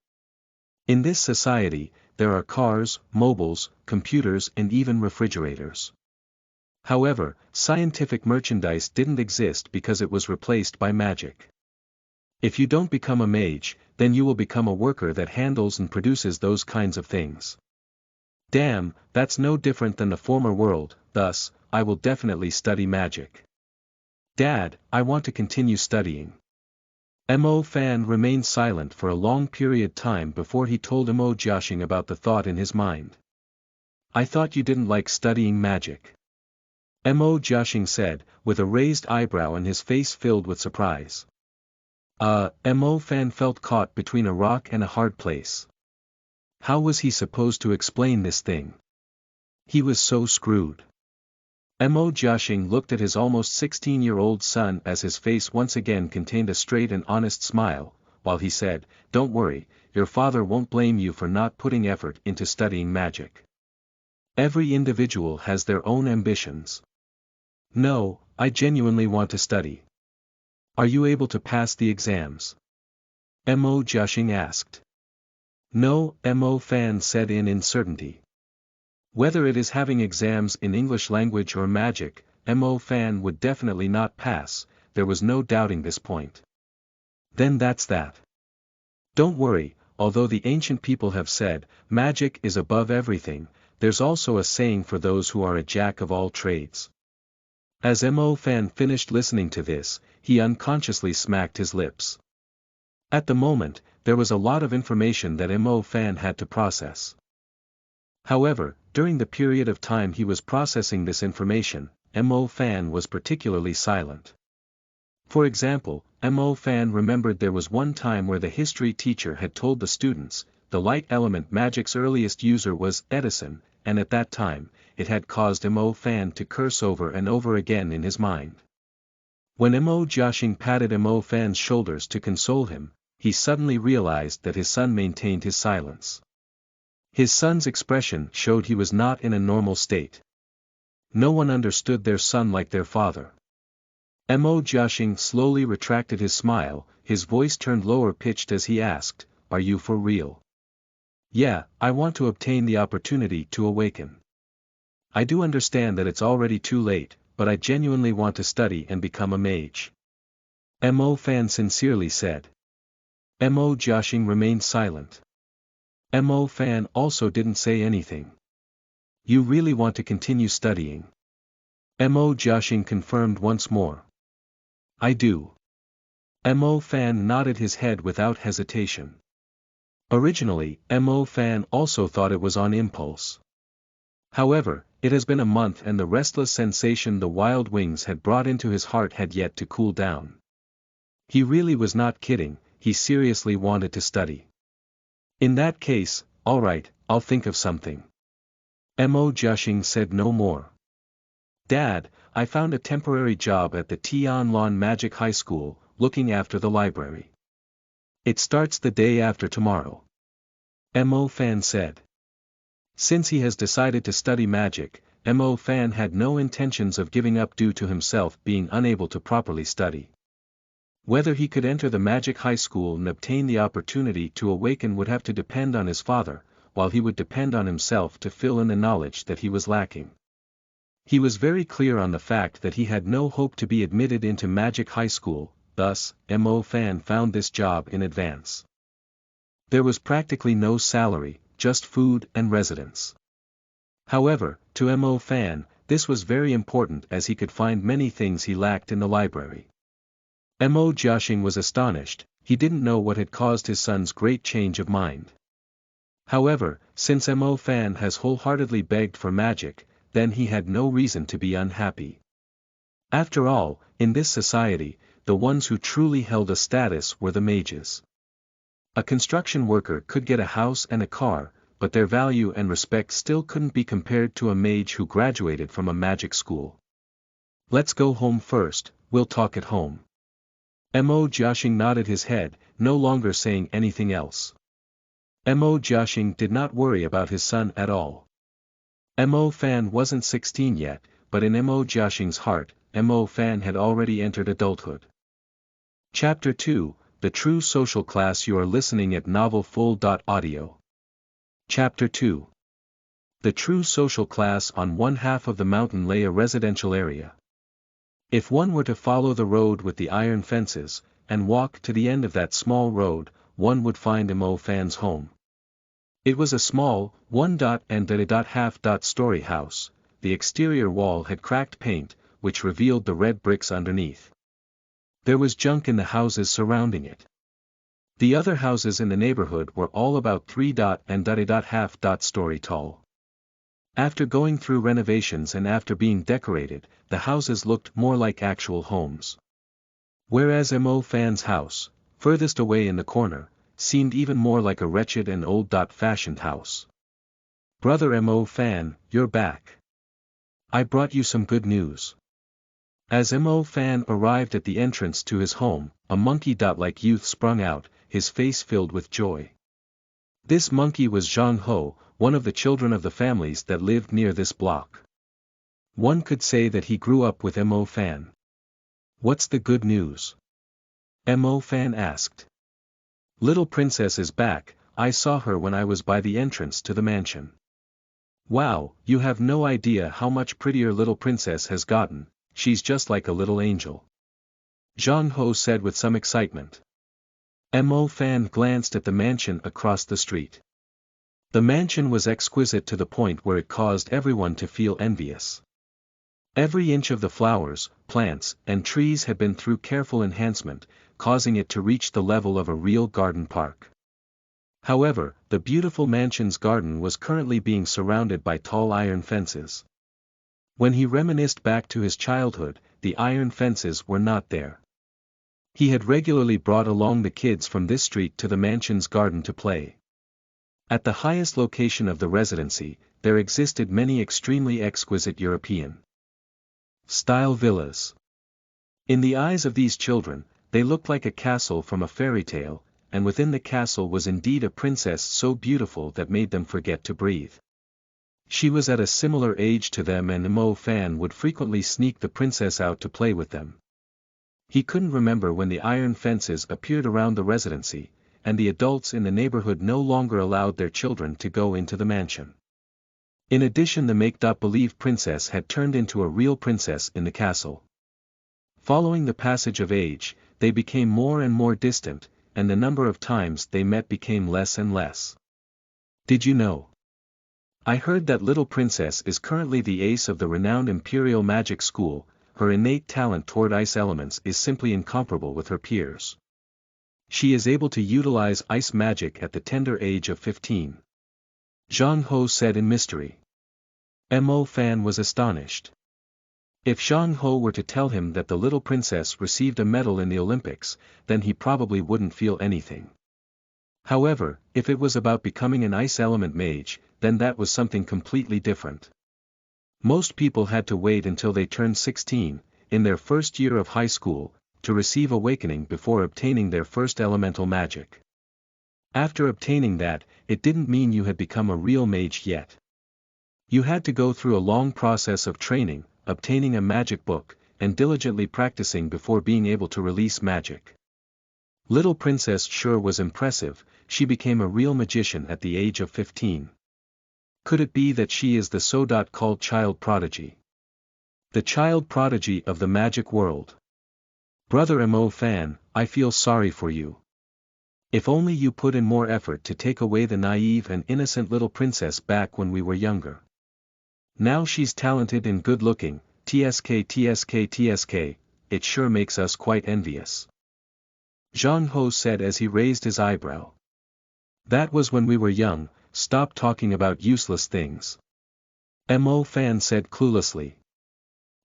In this society, there are cars, mobiles, computers and even refrigerators. However, scientific merchandise didn't exist because it was replaced by magic. If you don't become a mage, then you will become a worker that handles and produces those kinds of things. Damn, that's no different than the former world, thus, I will definitely study magic. Dad, I want to continue studying. Mo Fan remained silent for a long period time before he told Mo Jiaxing about the thought in his mind. I thought you didn't like studying magic. Mo Jiaxing said, with a raised eyebrow and his face filled with surprise. Mo Fan felt caught between a rock and a hard place. How was he supposed to explain this thing? He was so screwed. Mo Jiaxing looked at his almost 16-year-old son as his face once again contained a straight and honest smile, while he said, "Don't worry, your father won't blame you for not putting effort into studying magic. Every individual has their own ambitions. No, I genuinely want to study. Are you able to pass the exams?" Mo Jiaxing asked. No, Mo Fan said in uncertainty. Whether it is having exams in English language or magic, Mo Fan would definitely not pass, there was no doubting this point. Then that's that. Don't worry, although the ancient people have said, magic is above everything, there's also a saying for those who are a jack of all trades. As Mo Fan finished listening to this, he unconsciously smacked his lips. At the moment, there was a lot of information that Mo Fan had to process. However, during the period of time he was processing this information, Mo Fan was particularly silent. For example, Mo Fan remembered there was one time where the history teacher had told the students, the light element magic's earliest user was Edison, and at that time, it had caused Mo Fan to curse over and over again in his mind. When Mo Jiaxing patted Mo Fan's shoulders to console him, he suddenly realized that his son maintained his silence. His son's expression showed he was not in a normal state. No one understood their son like their father. Mo Jiaxing slowly retracted his smile, his voice turned lower pitched as he asked, "Are you for real?" "Yeah, I want to obtain the opportunity to awaken. I do understand that it's already too late, but I genuinely want to study and become a mage." Mo Fan sincerely said. Mo Jiaxing remained silent. Mo Fan also didn't say anything. "You really want to continue studying?" Mo Jiaxing confirmed once more. "I do." Mo Fan nodded his head without hesitation. Originally, Mo Fan also thought it was on impulse. However, it has been a month and the restless sensation the wild wings had brought into his heart had yet to cool down. He really was not kidding, he seriously wanted to study. "In that case, alright, I'll think of something." Mo Jiaxing said no more. "Dad, I found a temporary job at the Tianlan Magic High School, looking after the library. It starts the day after tomorrow." Mo Fan said. Since he has decided to study magic, Mo Fan had no intentions of giving up due to himself being unable to properly study. Whether he could enter the magic high school and obtain the opportunity to awaken would have to depend on his father, while he would depend on himself to fill in the knowledge that he was lacking. He was very clear on the fact that he had no hope to be admitted into magic high school, thus, Mo Fan found this job in advance. There was practically no salary, just food and residence. However, to Mo Fan, this was very important as he could find many things he lacked in the library. Mo Jiaxing was astonished, he didn't know what had caused his son's great change of mind. However, since Mo Fan has wholeheartedly begged for magic, then he had no reason to be unhappy. After all, in this society, the ones who truly held a status were the mages. A construction worker could get a house and a car, but their value and respect still couldn't be compared to a mage who graduated from a magic school. "Let's go home first, we'll talk at home." Mo Jiaxing nodded his head, no longer saying anything else. Mo Jiaxing did not worry about his son at all. Mo Fan wasn't 16 yet, but in Mo Jiaxing's heart, Mo Fan had already entered adulthood. Chapter 2, The True Social Class. You are listening at novelfull.audio. Chapter 2. The true social class on one half of the mountain lay a residential area. If one were to follow the road with the iron fences, and walk to the end of that small road, one would find Mo Fan's home. It was a small, one-and-a-half-story house. The exterior wall had cracked paint, which revealed the red bricks underneath. There was junk in the houses surrounding it. The other houses in the neighborhood were all about 3-and-a-half-story tall. After going through renovations and after being decorated, the houses looked more like actual homes. Whereas Mo Fan's house, furthest away in the corner, seemed even more like a wretched and old-fashioned house. "Brother Mo Fan, you're back. I brought you some good news." As Mo Fan arrived at the entrance to his home, a monkey-like youth sprung out, his face filled with joy. This monkey was Xuanhuan, one of the children of the families that lived near this block. One could say that he grew up with Mo Fan. "What's the good news?" Mo Fan asked. "Little princess is back. I saw her when I was by the entrance to the mansion." "Wow, you have no idea how much prettier little princess has gotten. She's just like a little angel," Xuanhuan said with some excitement. Mo Fan glanced at the mansion across the street. The mansion was exquisite to the point where it caused everyone to feel envious. Every inch of the flowers, plants, and trees had been through careful enhancement, causing it to reach the level of a real garden park. However, the beautiful mansion's garden was currently being surrounded by tall iron fences. When he reminisced back to his childhood, the iron fences were not there. He had regularly brought along the kids from this street to the mansion's garden to play. At the highest location of the residency, there existed many extremely exquisite European-style villas. In the eyes of these children, they looked like a castle from a fairy tale, and within the castle was indeed a princess so beautiful that made them forget to breathe. She was at a similar age to them, and Mo Fan would frequently sneak the princess out to play with them. He couldn't remember when the iron fences appeared around the residency, and the adults in the neighborhood no longer allowed their children to go into the mansion. In addition, the make-believe princess had turned into a real princess in the castle. Following the passage of age, they became more and more distant, and the number of times they met became less and less. "Did you know? I heard that little princess is currently the ace of the renowned Imperial Magic School. Her innate talent toward ice elements is simply incomparable with her peers. She is able to utilize ice magic at the tender age of 15. Xuanhuan said in mystery. Mo Fan was astonished. If Xuanhuan were to tell him that the little princess received a medal in the Olympics, then he probably wouldn't feel anything. However, if it was about becoming an ice element mage, then that was something completely different. Most people had to wait until they turned 16, in their first year of high school, to receive awakening before obtaining their first elemental magic. After obtaining that, it didn't mean you had become a real mage yet. You had to go through a long process of training, obtaining a magic book, and diligently practicing before being able to release magic. Little princess sure was impressive. She became a real magician at the age of 15. Could it be that she is the so-called child prodigy? The child prodigy of the magic world. Brother Mo Fan, I feel sorry for you. If only you put in more effort to take away the naive and innocent little princess back when we were younger. Now she's talented and good-looking, tsk, it sure makes us quite envious. Xuanhuan said as he raised his eyebrow. That was when we were young. Stop talking about useless things. Mo Fan said cluelessly.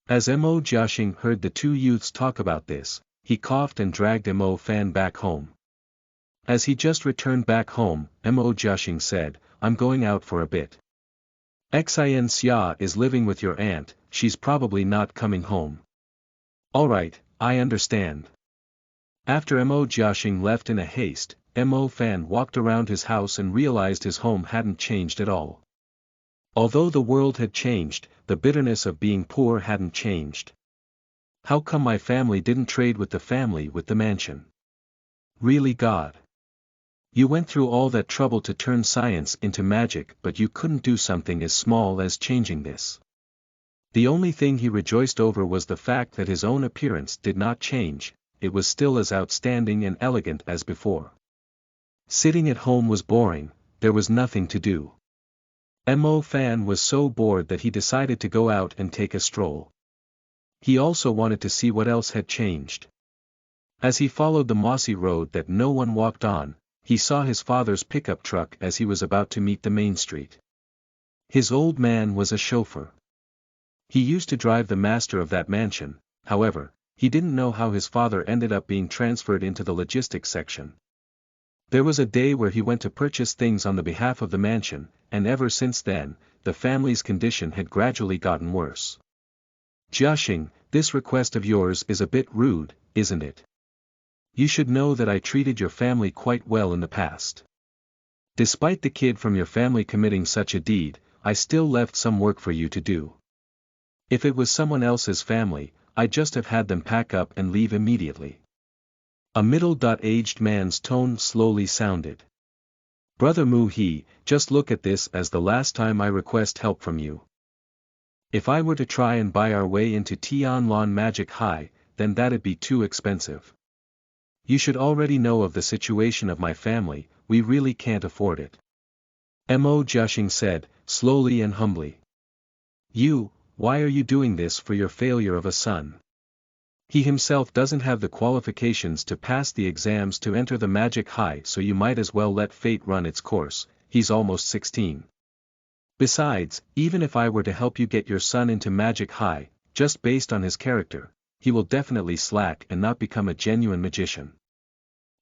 As Mo Jiaxing heard the two youths talk about this, he coughed and dragged Mo Fan back home. As he just returned back home, Mo Jiaxing said, I'm going out for a bit. Xin Xia is living with your aunt, she's probably not coming home. Alright, I understand. After Mo Jiaxing left in a haste, Mo Fan walked around his house and realized his home hadn't changed at all. Although the world had changed, the bitterness of being poor hadn't changed. How come my family didn't trade with the mansion? Really, God? You went through all that trouble to turn science into magic, but you couldn't do something as small as changing this. The only thing he rejoiced over was the fact that his own appearance did not change, it was still as outstanding and elegant as before. Sitting at home was boring, there was nothing to do. Mo Fan was so bored that he decided to go out and take a stroll. He also wanted to see what else had changed. As he followed the mossy road that no one walked on, he saw his father's pickup truck as he was about to meet the main street. His old man was a chauffeur. He used to drive the master of that mansion, however, he didn't know how his father ended up being transferred into the logistics section. There was a day where he went to purchase things on the behalf of the mansion, and ever since then, the family's condition had gradually gotten worse. Jiaxing, this request of yours is a bit rude, isn't it? You should know that I treated your family quite well in the past. Despite the kid from your family committing such a deed, I still left some work for you to do. If it was someone else's family, I'd just have had them pack up and leave immediately. A middle-aged man's tone slowly sounded. Brother Mu He, just look at this as the last time I request help from you. If I were to try and buy our way into Tianlan Magic High, then that'd be too expensive. You should already know of the situation of my family, we really can't afford it. Mo Jiaxing said, slowly and humbly. Why are you doing this for your failure of a son? He himself doesn't have the qualifications to pass the exams to enter the Magic High, so you might as well let fate run its course, he's almost 16. Besides, even if I were to help you get your son into Magic High, just based on his character, he will definitely slack and not become a genuine magician.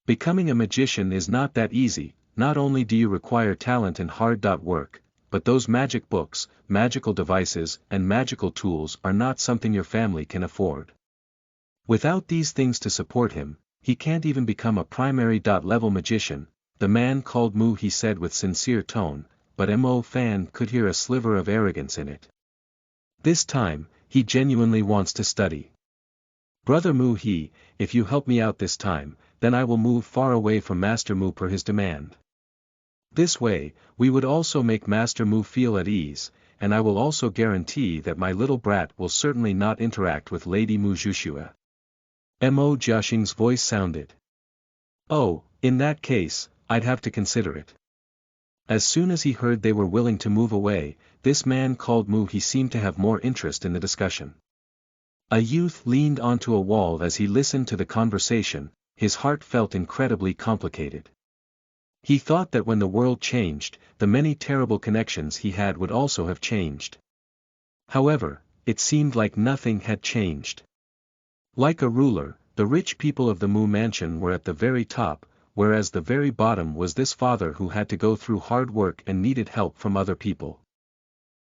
Becoming a magician is not that easy, not only do you require talent and hard work, but those magic books, magical devices, and magical tools are not something your family can afford. Without these things to support him, he can't even become a primary level magician, the man called Mu He said with sincere tone, but Mo Fan could hear a sliver of arrogance in it. This time, he genuinely wants to study. Brother Mu He, if you help me out this time, then I will move far away from Master Mu per his demand. This way, we would also make Master Mu feel at ease, and I will also guarantee that my little brat will certainly not interact with Lady Mu Zhuxue. Mo Jiaxing's voice sounded. Oh, in that case, I'd have to consider it. As soon as he heard they were willing to move away, this man called Mu He seemed to have more interest in the discussion. A youth leaned onto a wall as he listened to the conversation, his heart felt incredibly complicated. He thought that when the world changed, the many terrible connections he had would also have changed. However, it seemed like nothing had changed. Like a ruler, the rich people of the Mu Mansion were at the very top, whereas the very bottom was this father who had to go through hard work and needed help from other people.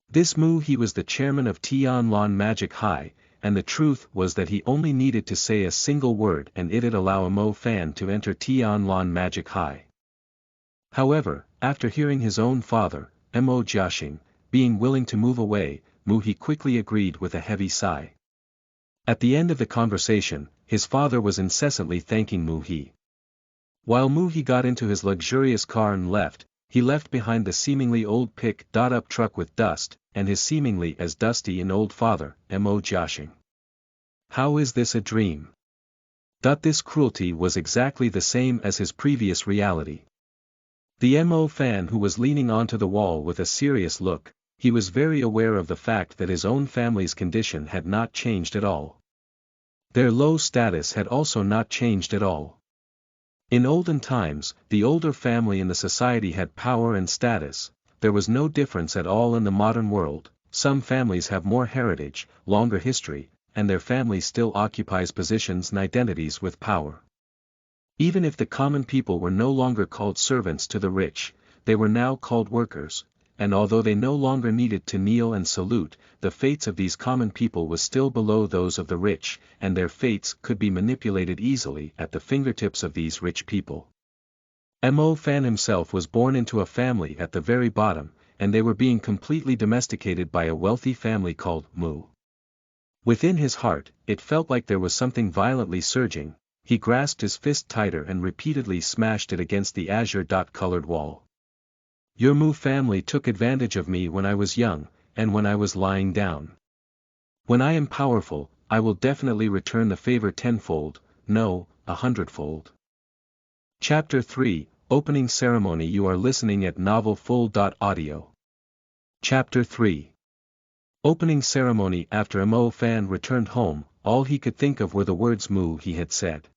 This Mu He was the chairman of Tianlan Magic High, and the truth was that he only needed to say a single word and it'd allow Mo Fan to enter Tianlan Magic High. However, after hearing his own father, Mo Jiaxing, being willing to move away, Mu He quickly agreed with a heavy sigh. At the end of the conversation, his father was incessantly thanking Mu He. While Mu He got into his luxurious car and left, he left behind the seemingly old pick-up truck with dust, and his seemingly as dusty and old father, Mo Jiaxing. How is this a dream? This cruelty was exactly the same as his previous reality. The Mo Fan who was leaning onto the wall with a serious look, he was very aware of the fact that his own family's condition had not changed at all. Their low status had also not changed at all. In olden times, the older family in the society had power and status, there was no difference at all in the modern world. Some families have more heritage, longer history, and their family still occupies positions and identities with power. Even if the common people were no longer called servants to the rich, they were now called workers, and although they no longer needed to kneel and salute, the fates of these common people was still below those of the rich, and their fates could be manipulated easily at the fingertips of these rich people. Mo Fan himself was born into a family at the very bottom, and they were being completely domesticated by a wealthy family called Mu. Within his heart, it felt like there was something violently surging, He grasped his fist tighter and repeatedly smashed it against the azure-colored wall. Your Mu family took advantage of me when I was young, and when I was lying down. When I am powerful, I will definitely return the favor tenfold, no, 100-fold. Chapter 3, Opening Ceremony. You are listening at novelfull.audio. Chapter 3. Opening Ceremony. After Mo Fan returned home, all he could think of were the words Mu he had said.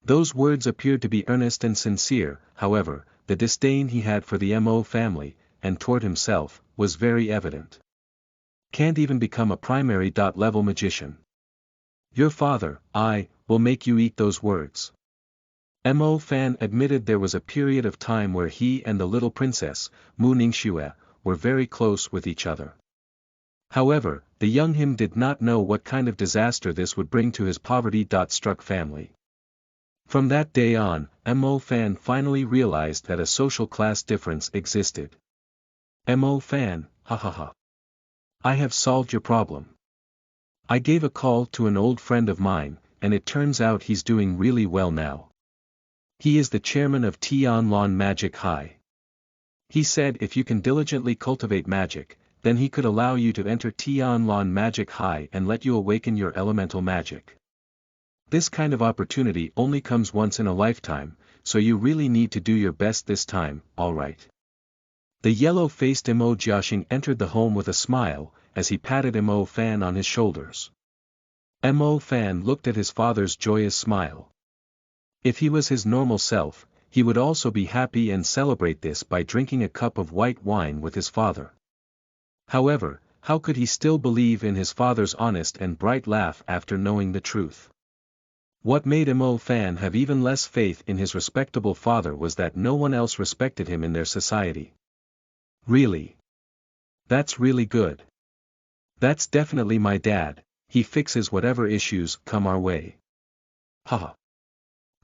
Those words appeared to be earnest and sincere, however, the disdain he had for the Mo family, and toward himself, was very evident. Can't even become a primary level magician. Your father, will make you eat those words. Mo Fan admitted there was a period of time where he and the little princess, Mu Ningxue, were very close with each other. However, the young him did not know what kind of disaster this would bring to his poverty-struck family. From that day on, Mo Fan finally realized that a social class difference existed. Mo Fan, ha ha ha. I have solved your problem. I gave a call to an old friend of mine, and it turns out he's doing really well now. He is the chairman of Xuanhuan Magic High. He said if you can diligently cultivate magic, then he could allow you to enter Xuanhuan Magic High and let you awaken your elemental magic. This kind of opportunity only comes once in a lifetime, so you really need to do your best this time, alright. The yellow-faced Mo Jiaxing entered the home with a smile, as he patted Mo Fan on his shoulders. Mo Fan looked at his father's joyous smile. If he was his normal self, he would also be happy and celebrate this by drinking a cup of white wine with his father. However, how could he still believe in his father's honest and bright laugh after knowing the truth? What made Mo Fan have even less faith in his respectable father was that no one else respected him in their society. Really? That's really good. That's definitely my dad, he fixes whatever issues come our way. Haha.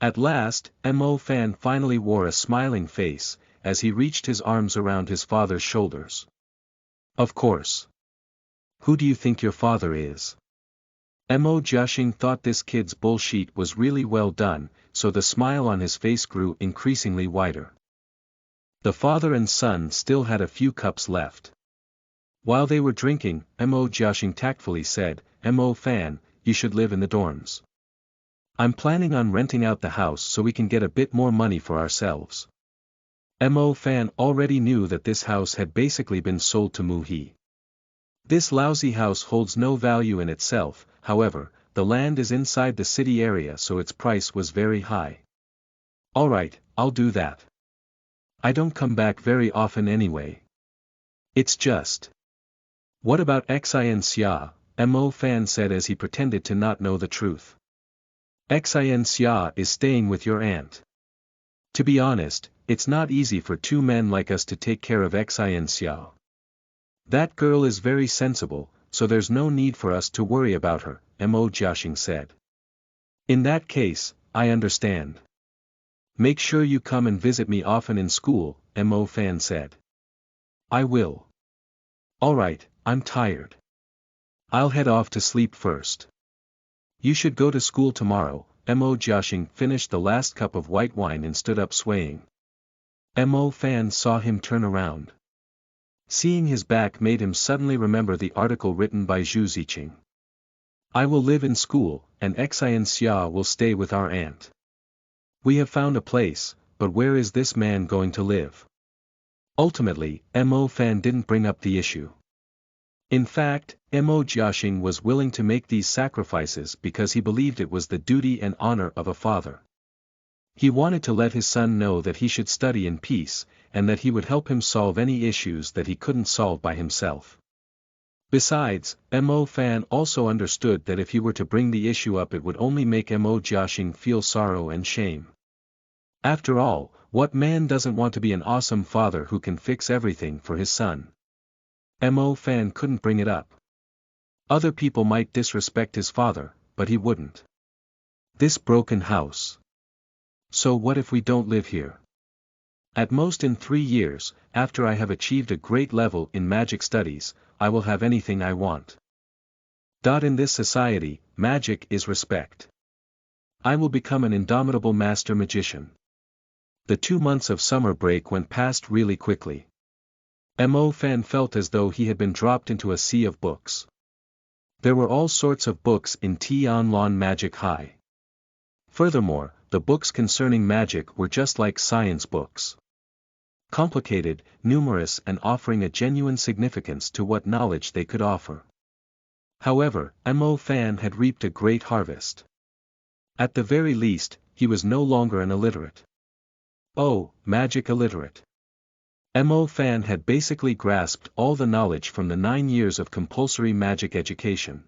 At last, Mo Fan finally wore a smiling face, as he reached his arms around his father's shoulders. Of course. Who do you think your father is? Mo Jiaxing thought this kid's bullshit was really well done, so the smile on his face grew increasingly wider. The father and son still had a few cups left. While they were drinking, Mo Jiaxing tactfully said, Mo Fan, you should live in the dorms. I'm planning on renting out the house so we can get a bit more money for ourselves. Mo Fan already knew that this house had basically been sold to Mu He. This lousy house holds no value in itself, however, the land is inside the city area so its price was very high. Alright, I'll do that. I don't come back very often anyway. It's just. What about Xia? Mo Fan said as he pretended to not know the truth. Xia is staying with your aunt. To be honest, it's not easy for two men like us to take care of Xia. That girl is very sensible, so there's no need for us to worry about her, Mo Jiaxing said. In that case, I understand. Make sure you come and visit me often in school, Mo Fan said. I will. Alright, I'm tired. I'll head off to sleep first. You should go to school tomorrow. Mo Jiaxing finished the last cup of white wine and stood up swaying. Mo Fan saw him turn around. Seeing his back made him suddenly remember the article written by Zhu Ziqing. I will live in school, and Xia will stay with our aunt. We have found a place, but where is this man going to live? Ultimately, Mo Fan didn't bring up the issue. In fact, Mo Jiaxing was willing to make these sacrifices because he believed it was the duty and honor of a father. He wanted to let his son know that he should study in peace, and that he would help him solve any issues that he couldn't solve by himself. Besides, Mo Fan also understood that if he were to bring the issue up it would only make Mo Jiaxing feel sorrow and shame. After all, what man doesn't want to be an awesome father who can fix everything for his son? Mo Fan couldn't bring it up. Other people might disrespect his father, but he wouldn't. This broken house. So what if we don't live here? At most in 3 years, after I have achieved a great level in magic studies, I will have anything I want. In this society, magic is respect. I will become an indomitable master magician. The 2 months of summer break went past really quickly. Mo Fan felt as though he had been dropped into a sea of books. There were all sorts of books in Xuanhuan Magic High. Furthermore, the books concerning magic were just like science books. Complicated, numerous and offering a genuine significance to what knowledge they could offer. However, Mo Fan had reaped a great harvest. At the very least, he was no longer an illiterate. Oh, magic illiterate. Mo Fan had basically grasped all the knowledge from the 9 years of compulsory magic education.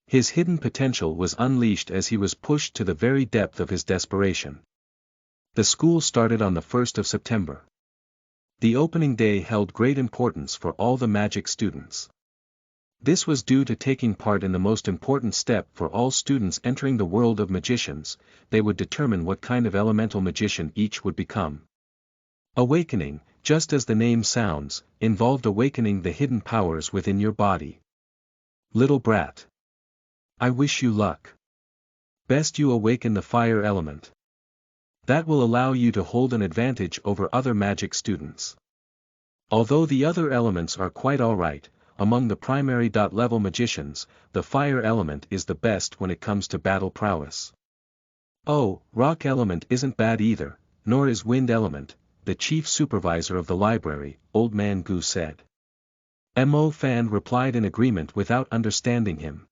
His hidden potential was unleashed as he was pushed to the very depth of his desperation. The school started on the 1st of September. The opening day held great importance for all the magic students. This was due to taking part in the most important step for all students entering the world of magicians. They would determine what kind of elemental magician each would become. Awakening, just as the name sounds, involved awakening the hidden powers within your body. Little brat. I wish you luck. Best you awaken the fire element. That will allow you to hold an advantage over other magic students. Although the other elements are quite alright, among the primary level magicians, the fire element is the best when it comes to battle prowess. Oh, rock element isn't bad either, nor is wind element, the chief supervisor of the library, Old Man Gu said. Mo Fan replied in agreement without understanding him.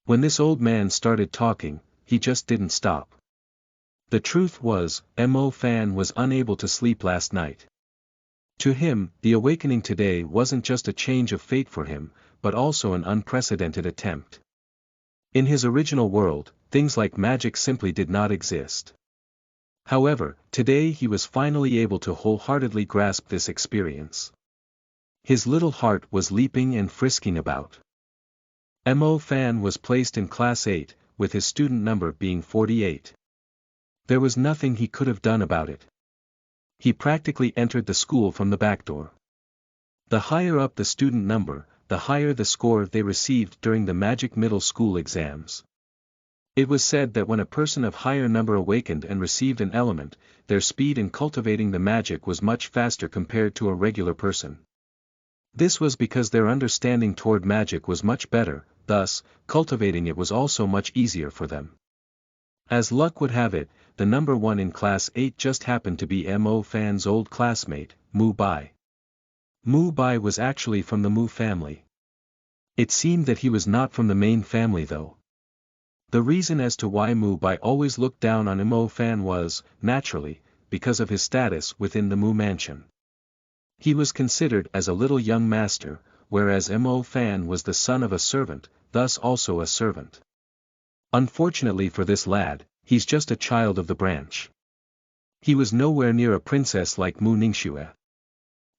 When this old man started talking, he just didn't stop. The truth was, Mo Fan was unable to sleep last night. To him, the awakening today wasn't just a change of fate for him, but also an unprecedented attempt. In his original world, things like magic simply did not exist. However, today he was finally able to wholeheartedly grasp this experience. His little heart was leaping and frisking about. Mo Fan was placed in Class 8, with his student number being 48. There was nothing he could have done about it. He practically entered the school from the back door. The higher up the student number, the higher the score they received during the magic middle school exams. It was said that when a person of higher number awakened and received an element, their speed in cultivating the magic was much faster compared to a regular person. This was because their understanding toward magic was much better, thus, cultivating it was also much easier for them. As luck would have it, the number 1 in Class 8 just happened to be Mo Fan's old classmate, Mu Bai. Mu Bai was actually from the Mu family. It seemed that he was not from the main family though. The reason as to why Mu Bai always looked down on Mo Fan was, naturally, because of his status within the Mu mansion. He was considered as a little young master, whereas Mo Fan was the son of a servant, thus also a servant. Unfortunately for this lad, he's just a child of the branch. He was nowhere near a princess like Mu Ningxue.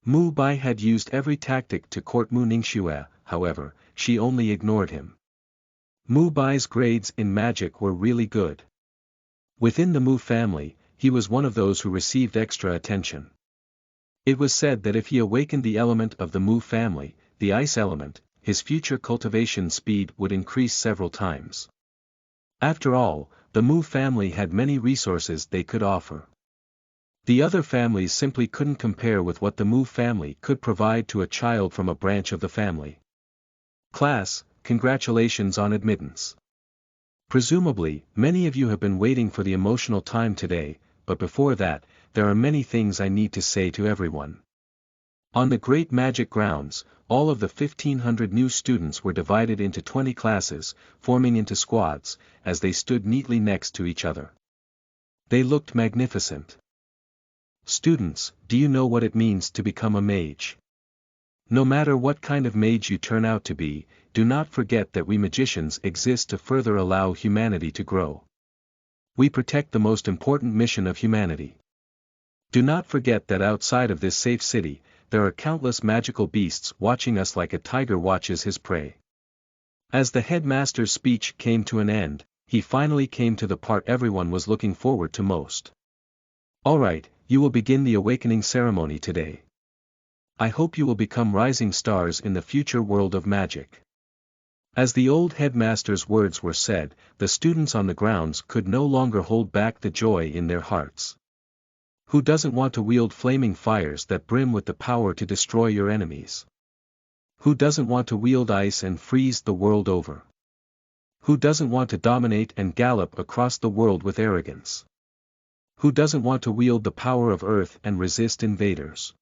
Mu Bai had used every tactic to court Mu Ningxue, however, she only ignored him. Mu Bai's grades in magic were really good. Within the Mu family, he was one of those who received extra attention. It was said that if he awakened the element of the Mu family, the ice element, his future cultivation speed would increase several times. After all, the Mu family had many resources they could offer. The other families simply couldn't compare with what the Mu family could provide to a child from a branch of the family. Class, congratulations on admittance. Presumably, many of you have been waiting for the emotional time today, but before that, there are many things I need to say to everyone. On the Great Magic Grounds, all of the 1,500 new students were divided into 20 classes, forming into squads, as they stood neatly next to each other. They looked magnificent. Students, do you know what it means to become a mage? No matter what kind of mage you turn out to be, do not forget that we magicians exist to further allow humanity to grow. We protect the most important mission of humanity. Do not forget that outside of this safe city, there are countless magical beasts watching us like a tiger watches his prey. As the headmaster's speech came to an end, he finally came to the part everyone was looking forward to most. Alright, you will begin the awakening ceremony today. I hope you will become rising stars in the future world of magic. As the old headmaster's words were said, the students on the grounds could no longer hold back the joy in their hearts. Who doesn't want to wield flaming fires that brim with the power to destroy your enemies? Who doesn't want to wield ice and freeze the world over? Who doesn't want to dominate and gallop across the world with arrogance? Who doesn't want to wield the power of earth and resist invaders?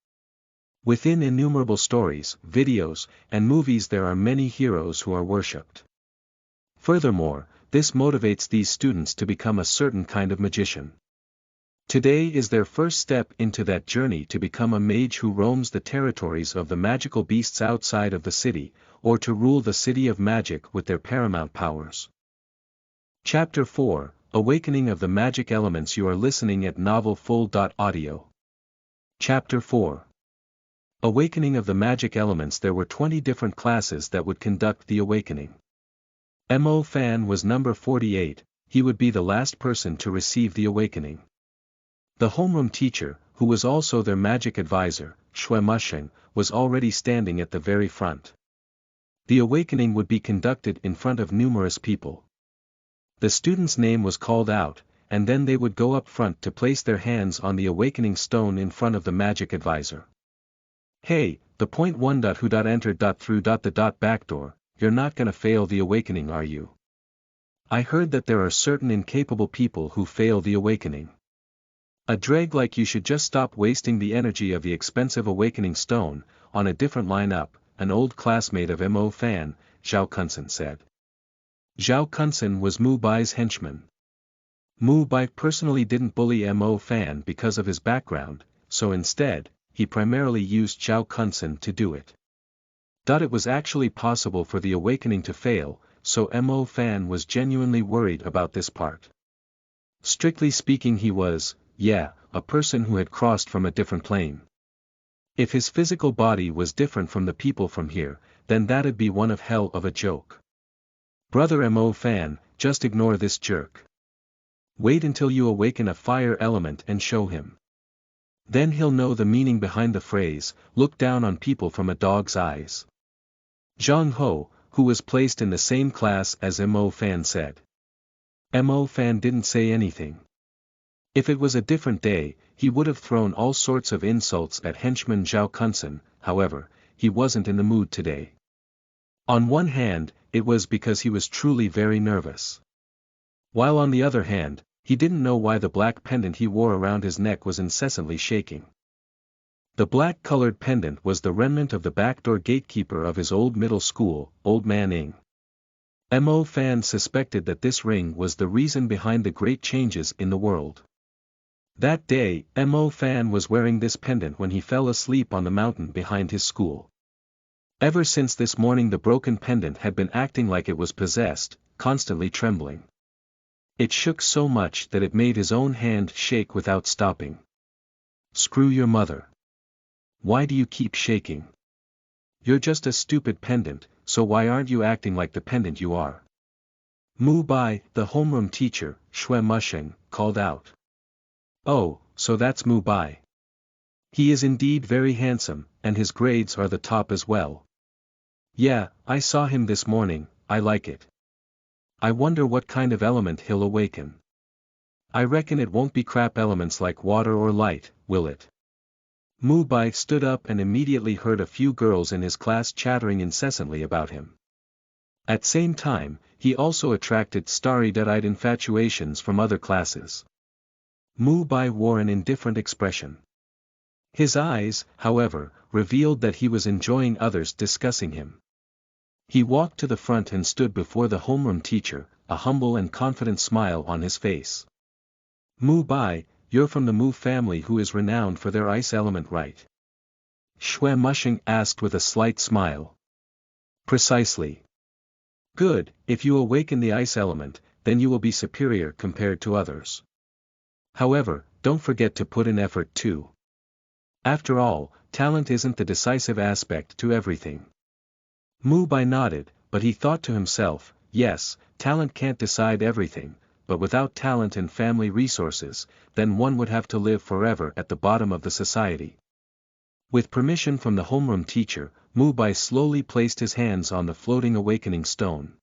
Within innumerable stories, videos, and movies there are many heroes who are worshipped. Furthermore, this motivates these students to become a certain kind of magician. Today is their first step into that journey to become a mage who roams the territories of the magical beasts outside of the city, or to rule the city of magic with their paramount powers. Chapter 4, Awakening of the Magic Elements. You are listening at novelfull.audio. Chapter 4. Awakening of the Magic Elements. There were 20 different classes that would conduct the awakening. Mo Fan was number 48, he would be the last person to receive the awakening. The homeroom teacher, who was also their magic advisor, Xuanhuan, was already standing at the very front. The awakening would be conducted in front of numerous people. The student's name was called out, and then they would go up front to place their hands on the awakening stone in front of the magic advisor. Hey, the point 1. Who entered through the back door, you're not gonna fail the awakening, are you? I heard that there are certain incapable people who fail the awakening. A dreg like you should just stop wasting the energy of the expensive awakening stone. On a different lineup, an old classmate of Mo Fan, Zhao Kunsen said. Zhao Kunsen was Mu Bai's henchman. Mu Bai personally didn't bully Mo Fan because of his background, so instead, he primarily used Zhao Kunsen to do it. It was actually possible for the awakening to fail, so Mo Fan was genuinely worried about this part. Strictly speaking, he was, a person who had crossed from a different plane. If his physical body was different from the people from here, then that'd be one of hell of a joke. Brother Mo Fan, just ignore this jerk. Wait until you awaken a fire element and show him. Then he'll know the meaning behind the phrase, look down on people from a dog's eyes. Zhang Ho, who was placed in the same class as Mo Fan, said. Mo Fan didn't say anything. If it was a different day, he would have thrown all sorts of insults at henchman Zhao Kunsen. However, he wasn't in the mood today. On one hand, it was because he was truly very nervous. While on the other hand, he didn't know why the black pendant he wore around his neck was incessantly shaking. The black-colored pendant was the remnant of the backdoor gatekeeper of his old middle school, Old Man Ing. Mo Fan suspected that this ring was the reason behind the great changes in the world. That day, Mo Fan was wearing this pendant when he fell asleep on the mountain behind his school. Ever since this morning the broken pendant had been acting like it was possessed, constantly trembling. It shook so much that it made his own hand shake without stopping. Screw your mother. Why do you keep shaking? You're just a stupid pendant, so why aren't you acting like the pendant you are? Mu Bai, the homeroom teacher, Xuanhuan, called out. Oh, so that's Mu Bai. He is indeed very handsome, and his grades are the top as well. Yeah, I saw him this morning, I like it. I wonder what kind of element he'll awaken. I reckon it won't be crap elements like water or light, will it? Mu Bai stood up and immediately heard a few girls in his class chattering incessantly about him. At same time, he also attracted starry-eyed infatuations from other classes. Mu Bai wore an indifferent expression. His eyes, however, revealed that he was enjoying others discussing him. He walked to the front and stood before the homeroom teacher, a humble and confident smile on his face. Mu Bai, you're from the Mu family who is renowned for their ice element, right? Xuanhuan asked with a slight smile. Precisely. Good, if you awaken the ice element, then you will be superior compared to others. However, don't forget to put in effort too. After all, talent isn't the decisive aspect to everything. Mu Bai nodded, but he thought to himself, yes, talent can't decide everything, but without talent and family resources, then one would have to live forever at the bottom of the society. With permission from the homeroom teacher, Mu Bai slowly placed his hands on the floating awakening stone.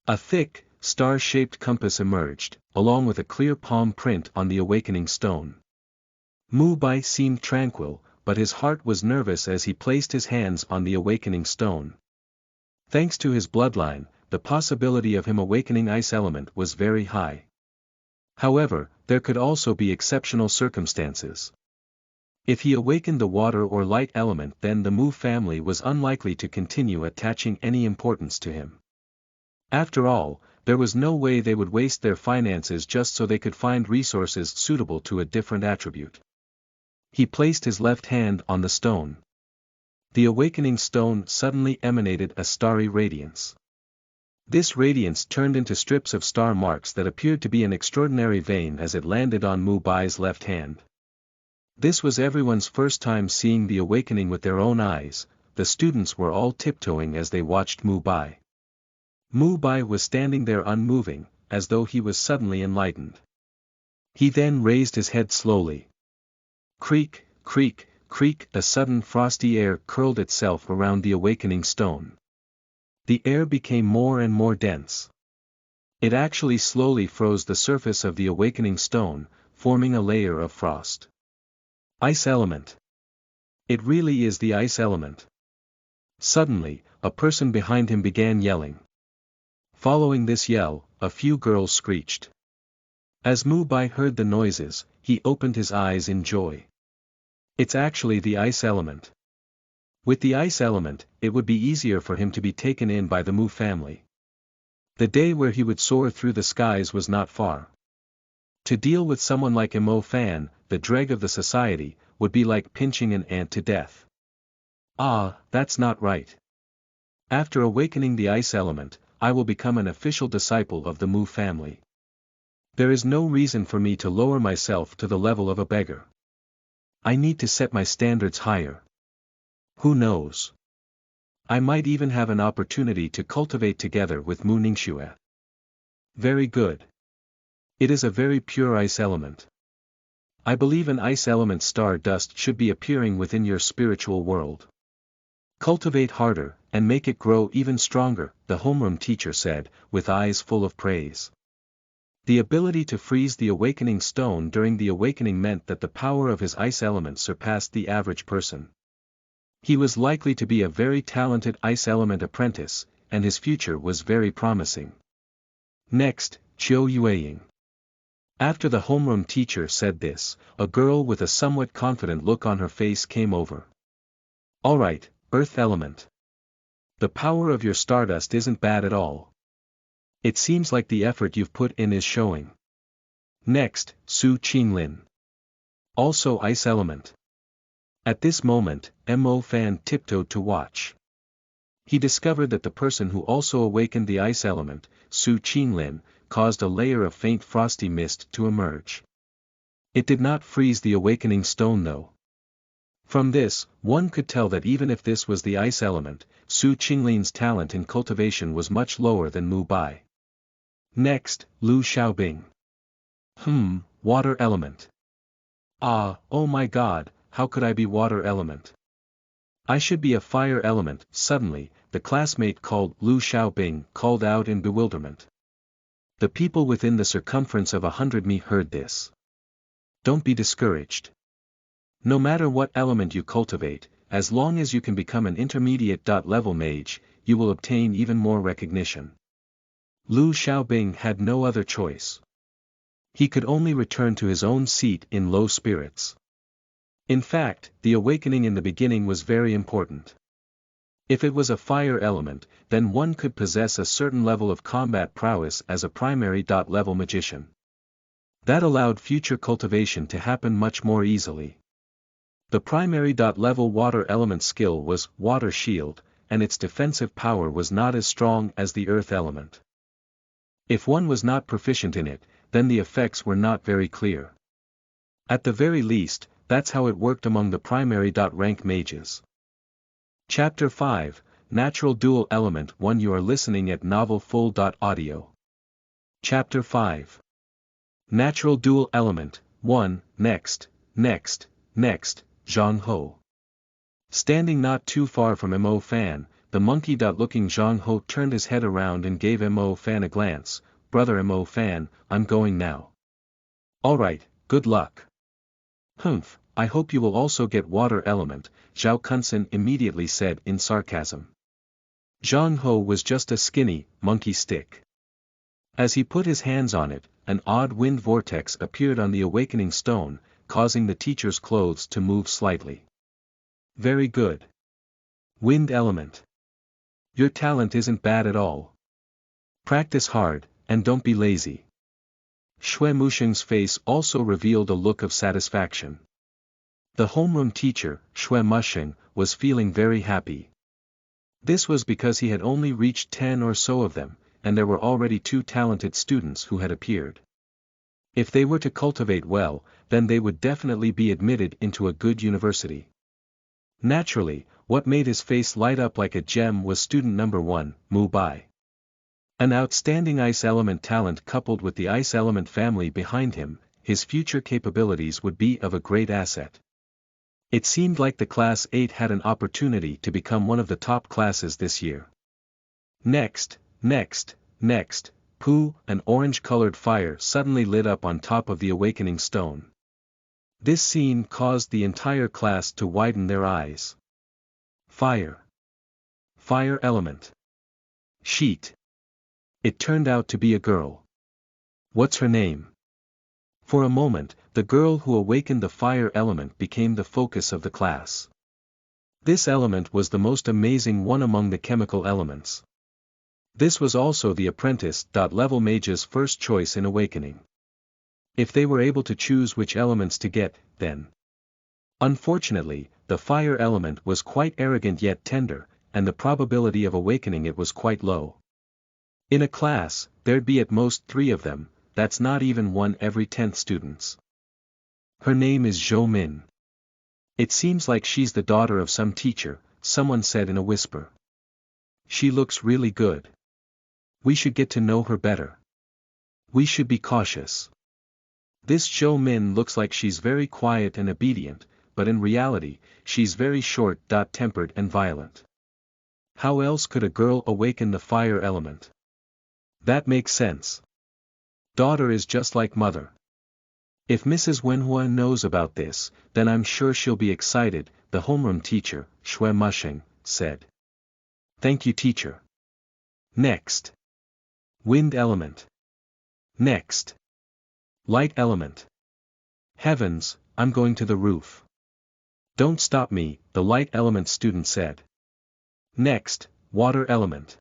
A thick, star-shaped compass emerged, along with a clear palm print on the awakening stone. Mu Bai seemed tranquil, but his heart was nervous as he placed his hands on the awakening stone. Thanks to his bloodline, the possibility of him awakening ice element was very high. However, there could also be exceptional circumstances. If he awakened the water or light element, then the Mu family was unlikely to continue attaching any importance to him. After all, there was no way they would waste their finances just so they could find resources suitable to a different attribute. He placed his left hand on the stone. The awakening stone suddenly emanated a starry radiance. This radiance turned into strips of star marks that appeared to be an extraordinary vein as it landed on Mu Bai's left hand. This was everyone's first time seeing the awakening with their own eyes. The students were all tiptoeing as they watched Mu Bai. Mu Bai was standing there unmoving, as though he was suddenly enlightened. He then raised his head slowly. Creak, creak, creak, a sudden frosty air curled itself around the awakening stone. The air became more and more dense. It actually slowly froze the surface of the awakening stone, forming a layer of frost. Ice element. It really is the ice element. Suddenly, a person behind him began yelling. Following this yell, a few girls screeched. As Mu Bai heard the noises, he opened his eyes in joy. It's actually the ice element. With the ice element, it would be easier for him to be taken in by the Mu family. The day where he would soar through the skies was not far. To deal with someone like Mo Fan, the dreg of the society, would be like pinching an ant to death. Ah, that's not right. After awakening the ice element, I will become an official disciple of the Mu family. There is no reason for me to lower myself to the level of a beggar. I need to set my standards higher. Who knows? I might even have an opportunity to cultivate together with Mu Ningxue. Very good. It is a very pure ice element. I believe an ice element star dust should be appearing within your spiritual world. Cultivate harder, and make it grow even stronger, the homeroom teacher said, with eyes full of praise. The ability to freeze the awakening stone during the awakening meant that the power of his ice element surpassed the average person. He was likely to be a very talented ice element apprentice, and his future was very promising. Next, Qiu Yueying. After the homeroom teacher said this, a girl with a somewhat confident look on her face came over. Alright, earth element. The power of your stardust isn't bad at all. It seems like the effort you've put in is showing. Next, Su Qinglin. Also ice element. At this moment, Mo Fan tiptoed to watch. He discovered that the person who also awakened the ice element, Su Qinglin, caused a layer of faint frosty mist to emerge. It did not freeze the awakening stone though. From this, one could tell that even if this was the ice element, Su Qinglin's talent in cultivation was much lower than Mu Bai. Next, Lu Xiaobing. Water element. Ah, oh my god, how could I be water element? I should be a fire element. Suddenly, the classmate called Lu Xiaobing called out in bewilderment. The people within the circumference of 100 mi heard this. Don't be discouraged. No matter what element you cultivate, as long as you can become an intermediate level mage, you will obtain even more recognition. Lu Xiaobing had no other choice. He could only return to his own seat in low spirits. In fact, the awakening in the beginning was very important. If it was a fire element, then one could possess a certain level of combat prowess as a primary level magician. That allowed future cultivation to happen much more easily. The primary level water element skill was Water Shield, and its defensive power was not as strong as the earth element. If one was not proficient in it, then the effects were not very clear. At the very least, that's how it worked among the primary rank mages. Chapter 5, Natural Dual Element 1. You are listening at novelfull.audio. Chapter 5. Natural Dual Element 1. Next, Zhang Ho. Standing not too far from Mo Fan, the monkey-looking Xuanhuan turned his head around and gave Mo Fan a glance. Brother Mo Fan, I'm going now. Alright, good luck. Humph, I hope you will also get water element, Zhao Kunsen immediately said in sarcasm. Xuanhuan was just a skinny, monkey stick. As he put his hands on it, an odd wind vortex appeared on the awakening stone, causing the teacher's clothes to move slightly. Very good. Wind element. Your talent isn't bad at all. Practice hard, and don't be lazy. Shui Musheng's face also revealed a look of satisfaction. The homeroom teacher, Shui Musheng, was feeling very happy. This was because he had only reached 10 or so of them, and there were already 2 talented students who had appeared. If they were to cultivate well, then they would definitely be admitted into a good university. Naturally, what made his face light up like a gem was student number 1, Mu Bai. An outstanding ice element talent coupled with the ice element family behind him, his future capabilities would be of a great asset. It seemed like the Class 8 had an opportunity to become one of the top classes this year. Next, pooh, an orange-colored fire suddenly lit up on top of the awakening stone. This scene caused the entire class to widen their eyes. Fire. Fire element. Sheet. It turned out to be a girl. What's her name? For a moment, the girl who awakened the fire element became the focus of the class. This element was the most amazing one among the chemical elements. This was also the apprentice-level mage's first choice in awakening. If they were able to choose which elements to get, then. Unfortunately, the fire element was quite arrogant yet tender, and the probability of awakening it was quite low. In a class, there'd be at most 3 of them, that's not even 1 every 10 students. Her name is Zhou Min. It seems like she's the daughter of some teacher, someone said in a whisper. She looks really good. We should get to know her better. We should be cautious. This Zhou Min looks like she's very quiet and obedient, but in reality, she's very short-tempered and violent. How else could a girl awaken the fire element? That makes sense. Daughter is just like mother. If Mrs. Xuanhuan knows about this, then I'm sure she'll be excited, the homeroom teacher, Shui Musheng, said. Thank you, teacher. Next. Wind element. Next. Light element. Heavens, I'm going to the roof. Don't stop me, the light element student said. Next, water element.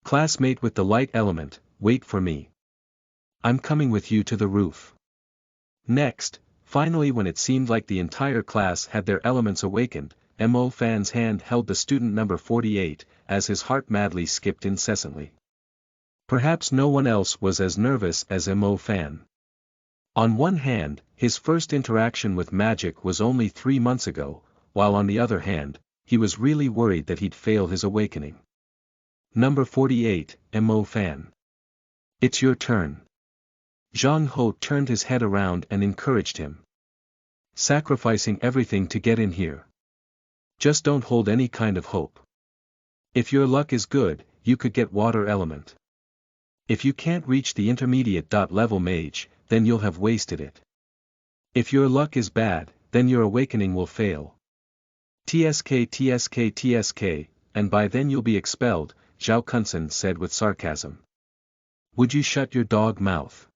Classmate with the light element, wait for me. I'm coming with you to the roof. Next, finally when it seemed like the entire class had their elements awakened, Mo Fan's hand held the student number 48, as his heart madly skipped incessantly. Perhaps no one else was as nervous as Mo Fan. On one hand, his first interaction with magic was only 3 months ago, while on the other hand, he was really worried that he'd fail his awakening. Number 48, Mo Fan. It's your turn. Zhang Ho turned his head around and encouraged him. Sacrificing everything to get in here. Just don't hold any kind of hope. If your luck is good, you could get water element. If you can't reach the intermediate-level mage, then you'll have wasted it. If your luck is bad, then your awakening will fail. TSK, and by then you'll be expelled, Zhao Kunsen said with sarcasm. Would you shut your dog mouth?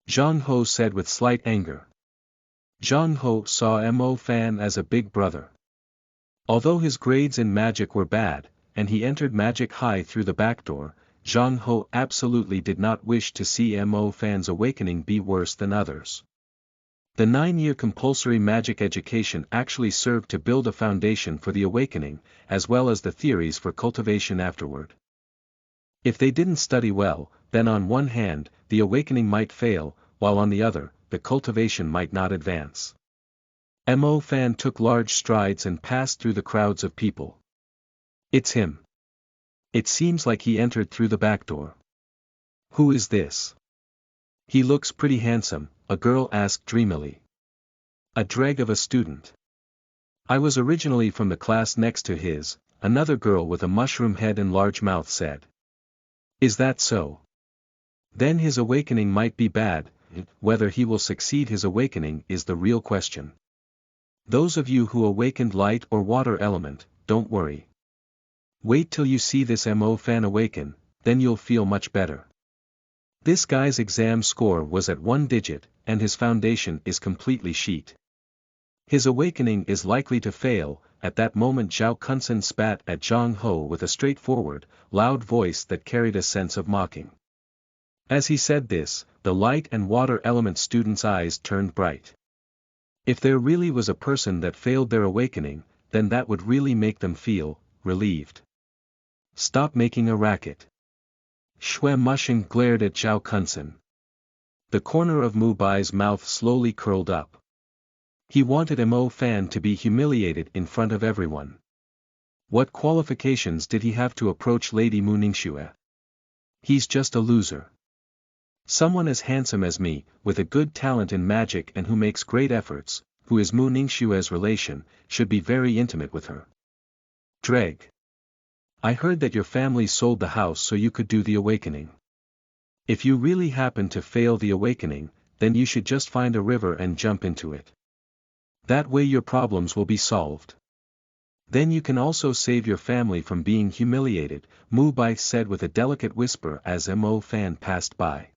Zhang Ho said with slight anger. Zhang Ho saw Mo Fan as a big brother. Although his grades in magic were bad, and he entered magic high through the back door, Zhang Ho absolutely did not wish to see Mo Fan's awakening be worse than others. The 9-year compulsory magic education actually served to build a foundation for the awakening, as well as the theories for cultivation afterward. If they didn't study well, then on one hand, the awakening might fail, while on the other, the cultivation might not advance. Mo Fan took large strides and passed through the crowds of people. It's him. It seems like he entered through the back door. Who is this? He looks pretty handsome, a girl asked dreamily. A dreg of a student. I was originally from the class next to his, another girl with a mushroom head and large mouth said. Is that so? Then his awakening might be bad, whether he will succeed his awakening is the real question. Those of you who awakened light or water element, don't worry. Wait till you see this MO fan awaken, then you'll feel much better. This guy's exam score was at 1 digit, and his foundation is completely sheet. His awakening is likely to fail. At that moment Zhao Kunsen spat at Zhang Ho with a straightforward, loud voice that carried a sense of mocking. As he said this, the light and water element students' eyes turned bright. If there really was a person that failed their awakening, then that would really make them feel relieved. Stop making a racket. Xuanhuan glared at Zhao Kunsen. The corner of Mu Bai's mouth slowly curled up. He wanted Mo Fan to be humiliated in front of everyone. What qualifications did he have to approach Lady Mu Ningxue? He's just a loser. Someone as handsome as me, with a good talent in magic and who makes great efforts, who is Mu Ningxue's relation, should be very intimate with her. Dreg. I heard that your family sold the house so you could do the awakening. If you really happen to fail the awakening, then you should just find a river and jump into it. That way your problems will be solved. Then you can also save your family from being humiliated, Mu Bai said with a delicate whisper as Mo Fan passed by.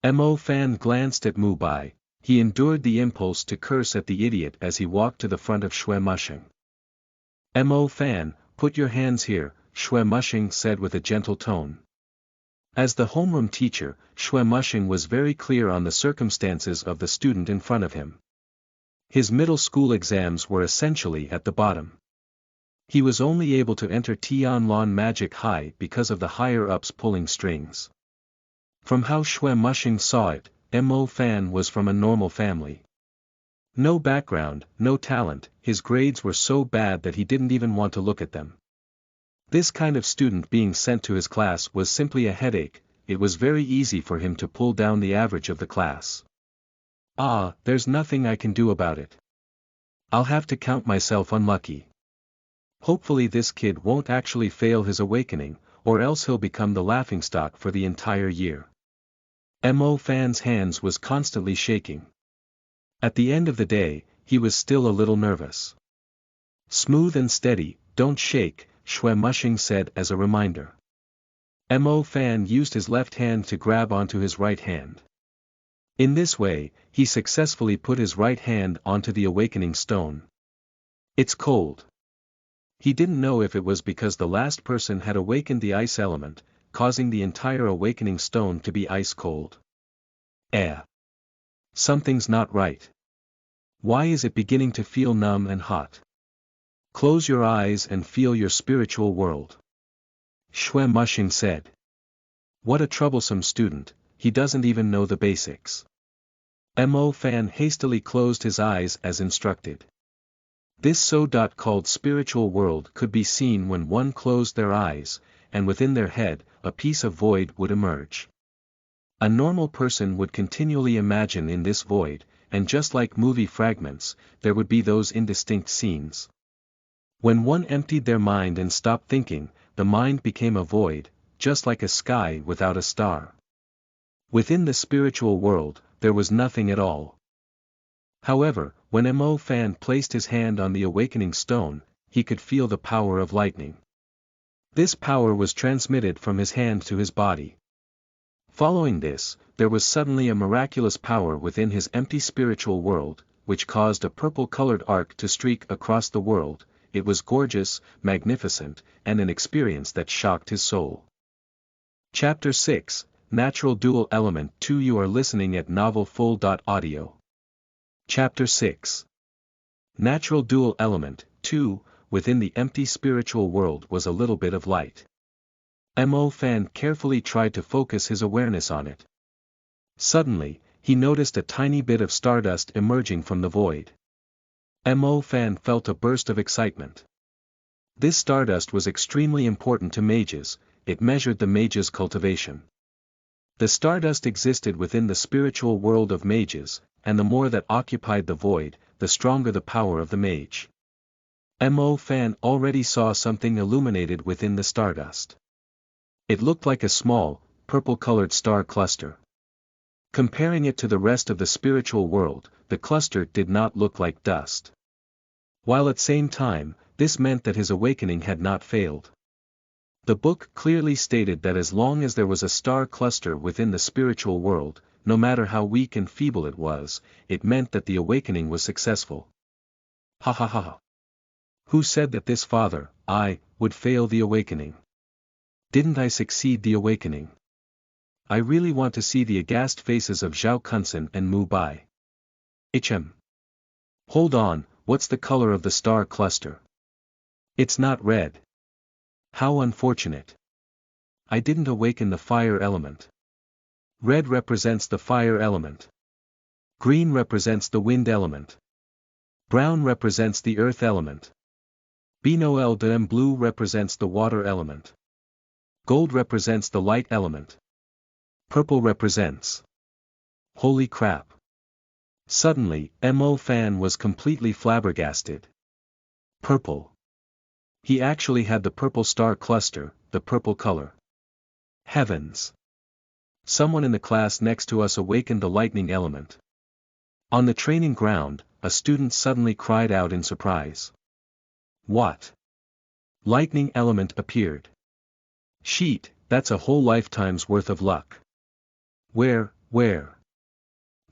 Mo Fan glanced at Mu Bai. He endured the impulse to curse at the idiot as he walked to the front of Xuanhuan. Mo Fan, put your hands here, Xuanhuan said with a gentle tone. As the homeroom teacher, Xuanhuan was very clear on the circumstances of the student in front of him. His middle school exams were essentially at the bottom. He was only able to enter Tianlan Magic High because of the higher-ups pulling strings. From how Xuanhuan saw it, Mo Fan was from a normal family. No background, no talent, his grades were so bad that he didn't even want to look at them. This kind of student being sent to his class was simply a headache. It was very easy for him to pull down the average of the class. There's nothing I can do about it. I'll have to count myself unlucky. Hopefully this kid won't actually fail his awakening, or else he'll become the laughingstock for the entire year. Mo Fan's hands was constantly shaking. At the end of the day, he was still a little nervous. Smooth and steady, don't shake, Xuanhuan said as a reminder. Mo Fan used his left hand to grab onto his right hand. In this way, he successfully put his right hand onto the awakening stone. It's cold. He didn't know if it was because the last person had awakened the ice element, causing the entire awakening stone to be ice cold. Something's not right. Why is it beginning to feel numb and hot? Close your eyes and feel your spiritual world. Xuanhuan said. What a troublesome student, he doesn't even know the basics. Mo Fan hastily closed his eyes as instructed. This so-called spiritual world could be seen when one closed their eyes, and within their head, a piece of void would emerge. A normal person would continually imagine in this void, and just like movie fragments, there would be those indistinct scenes. When one emptied their mind and stopped thinking, the mind became a void, just like a sky without a star. Within the spiritual world, there was nothing at all. However, when Mo Fan placed his hand on the awakening stone, he could feel the power of lightning. This power was transmitted from his hand to his body. Following this, there was suddenly a miraculous power within his empty spiritual world, which caused a purple-colored arc to streak across the world. It was gorgeous, magnificent, and an experience that shocked his soul. Chapter 6, Natural Dual Element 2. You are listening at novelfull.audio. Chapter 6. Natural Dual Element 2. Within the empty spiritual world was a little bit of light. Mo Fan carefully tried to focus his awareness on it. Suddenly, he noticed a tiny bit of stardust emerging from the void. Mo Fan felt a burst of excitement. This stardust was extremely important to mages. It measured the mage's cultivation. The stardust existed within the spiritual world of mages, and the more that occupied the void, the stronger the power of the mage. Mo Fan already saw something illuminated within the stardust. It looked like a small, purple-colored star cluster. Comparing it to the rest of the spiritual world, the cluster did not look like dust. While at the same time, this meant that his awakening had not failed. The book clearly stated that as long as there was a star cluster within the spiritual world, no matter how weak and feeble it was, it meant that the awakening was successful. Ha ha ha. Who said that this father, I, would fail the awakening? Didn't I succeed the awakening? I really want to see the aghast faces of Zhao Kunsen and Mu Bai. Hold on, what's the color of the star cluster? It's not red. How unfortunate. I didn't awaken the fire element. Red represents the fire element. Green represents the wind element. Brown represents the earth element. Bino blue represents the water element. Gold represents the light element. Purple represents. Holy crap. Suddenly, Mo Fan was completely flabbergasted. Purple. He actually had the purple star cluster, the purple color. Heavens. Someone in the class next to us awakened the lightning element. On the training ground, a student suddenly cried out in surprise. What? Lightning element appeared. Sheet, that's a whole lifetime's worth of luck. Where?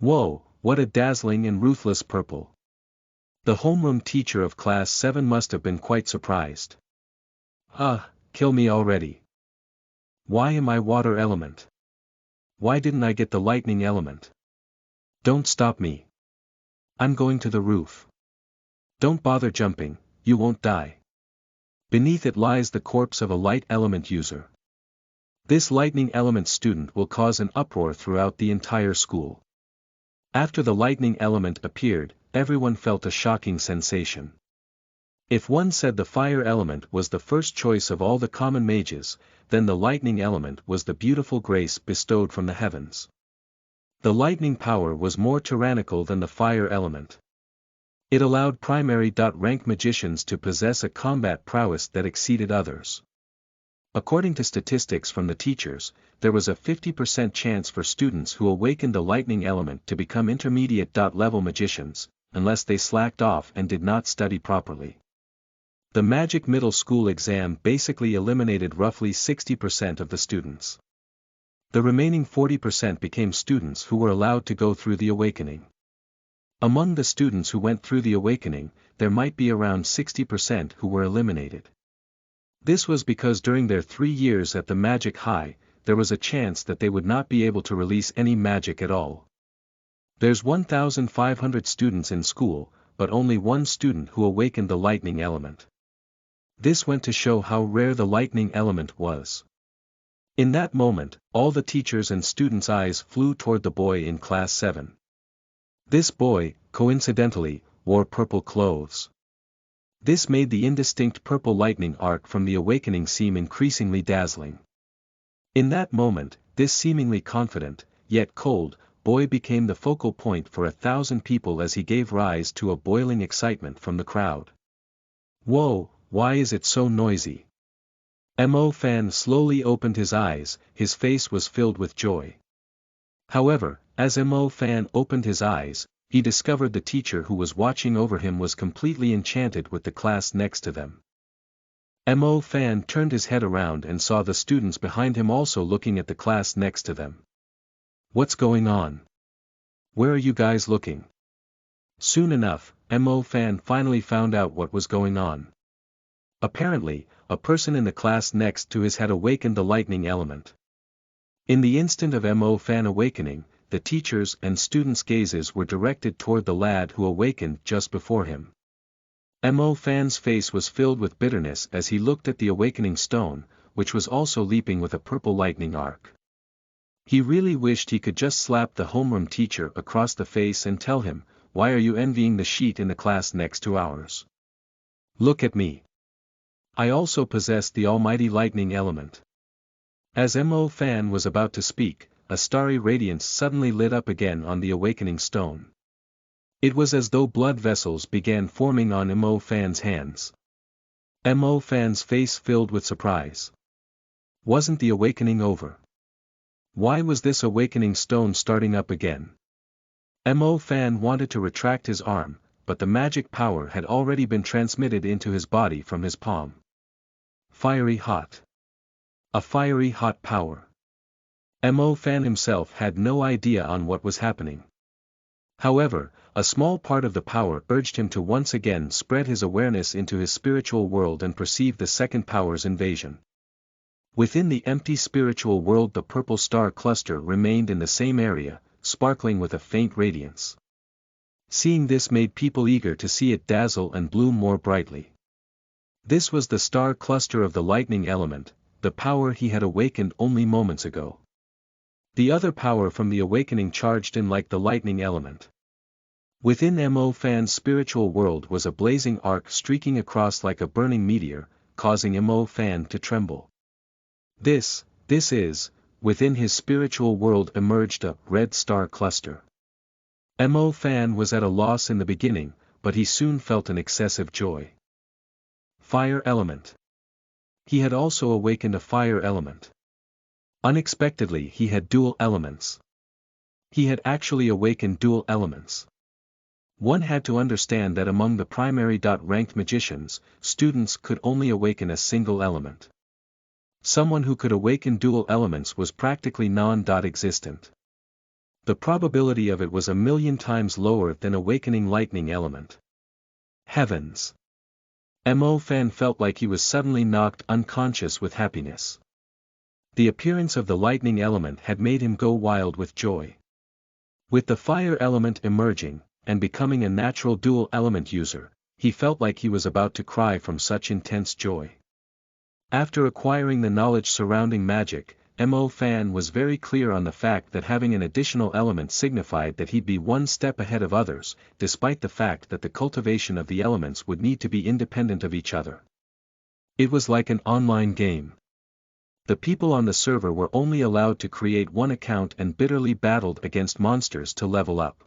Whoa, what a dazzling and ruthless purple. The homeroom teacher of class 7 must have been quite surprised. Kill me already. Why am I water element? Why didn't I get the lightning element? Don't stop me. I'm going to the roof. Don't bother jumping, you won't die. Beneath it lies the corpse of a light element user. This lightning element student will cause an uproar throughout the entire school. After the lightning element appeared, everyone felt a shocking sensation. If one said the fire element was the first choice of all the common mages, then the lightning element was the beautiful grace bestowed from the heavens. The lightning power was more tyrannical than the fire element. It allowed primary rank magicians to possess a combat prowess that exceeded others. According to statistics from the teachers, there was a 50% chance for students who awakened the lightning element to become intermediate level magicians, unless they slacked off and did not study properly. The magic middle school exam basically eliminated roughly 60% of the students. The remaining 40% became students who were allowed to go through the awakening. Among the students who went through the awakening, there might be around 60% who were eliminated. This was because during their 3 years at the Magic High, there was a chance that they would not be able to release any magic at all. There's 1,500 students in school, but only one student who awakened the lightning element. This went to show how rare the lightning element was. In that moment, all the teachers' and students' eyes flew toward the boy in class 7. This boy, coincidentally, wore purple clothes. This made the indistinct purple lightning arc from the awakening seem increasingly dazzling. In that moment, this seemingly confident, yet cold, boy became the focal point for 1,000 people as he gave rise to a boiling excitement from the crowd. Whoa, why is it so noisy? Mo Fan slowly opened his eyes, his face was filled with joy. However, as Mo Fan opened his eyes, he discovered the teacher who was watching over him was completely enchanted with the class next to them. Mo Fan turned his head around and saw the students behind him also looking at the class next to them. What's going on? Where are you guys looking? Soon enough, Mo Fan finally found out what was going on. Apparently, a person in the class next to his had awakened the lightning element. In the instant of Mo Fan awakening, the teachers' and students' gazes were directed toward the lad who awakened just before him. Mo Fan's face was filled with bitterness as he looked at the awakening stone, which was also leaping with a purple lightning arc. He really wished he could just slap the homeroom teacher across the face and tell him, "Why are you envying the sheet in the class next to ours? Look at me. I also possess the almighty lightning element." As Mo Fan was about to speak, a starry radiance suddenly lit up again on the awakening stone. It was as though blood vessels began forming on Mo Fan's hands. Mo Fan's face filled with surprise. Wasn't the awakening over? Why was this awakening stone starting up again? Mo Fan wanted to retract his arm, but the magic power had already been transmitted into his body from his palm. Fiery hot. A fiery hot power. Mo Fan himself had no idea on what was happening. However, a small part of the power urged him to once again spread his awareness into his spiritual world and perceive the second power's invasion. Within the empty spiritual world, the purple star cluster remained in the same area, sparkling with a faint radiance. Seeing this made people eager to see it dazzle and bloom more brightly. This was the star cluster of the lightning element, the power he had awakened only moments ago. The other power from the awakening charged in like the lightning element. Within Mo Fan's spiritual world was a blazing arc streaking across like a burning meteor, causing Mo Fan to tremble. This is, within his spiritual world emerged a red star cluster. Mo Fan was at a loss in the beginning, but he soon felt an excessive joy. Fire element. He had also awakened a fire element. Unexpectedly he had dual elements. He had actually awakened dual elements. One had to understand that among the primary ranked magicians, students could only awaken a single element. Someone who could awaken dual elements was practically non-existent. The probability of it was 1,000,000 times lower than awakening lightning element. Heavens! Mo Fan felt like he was suddenly knocked unconscious with happiness. The appearance of the lightning element had made him go wild with joy. With the fire element emerging, and becoming a natural dual element user, he felt like he was about to cry from such intense joy. After acquiring the knowledge surrounding magic, Mo Fan was very clear on the fact that having an additional element signified that he'd be one step ahead of others, despite the fact that the cultivation of the elements would need to be independent of each other. It was like an online game. The people on the server were only allowed to create one account and bitterly battled against monsters to level up.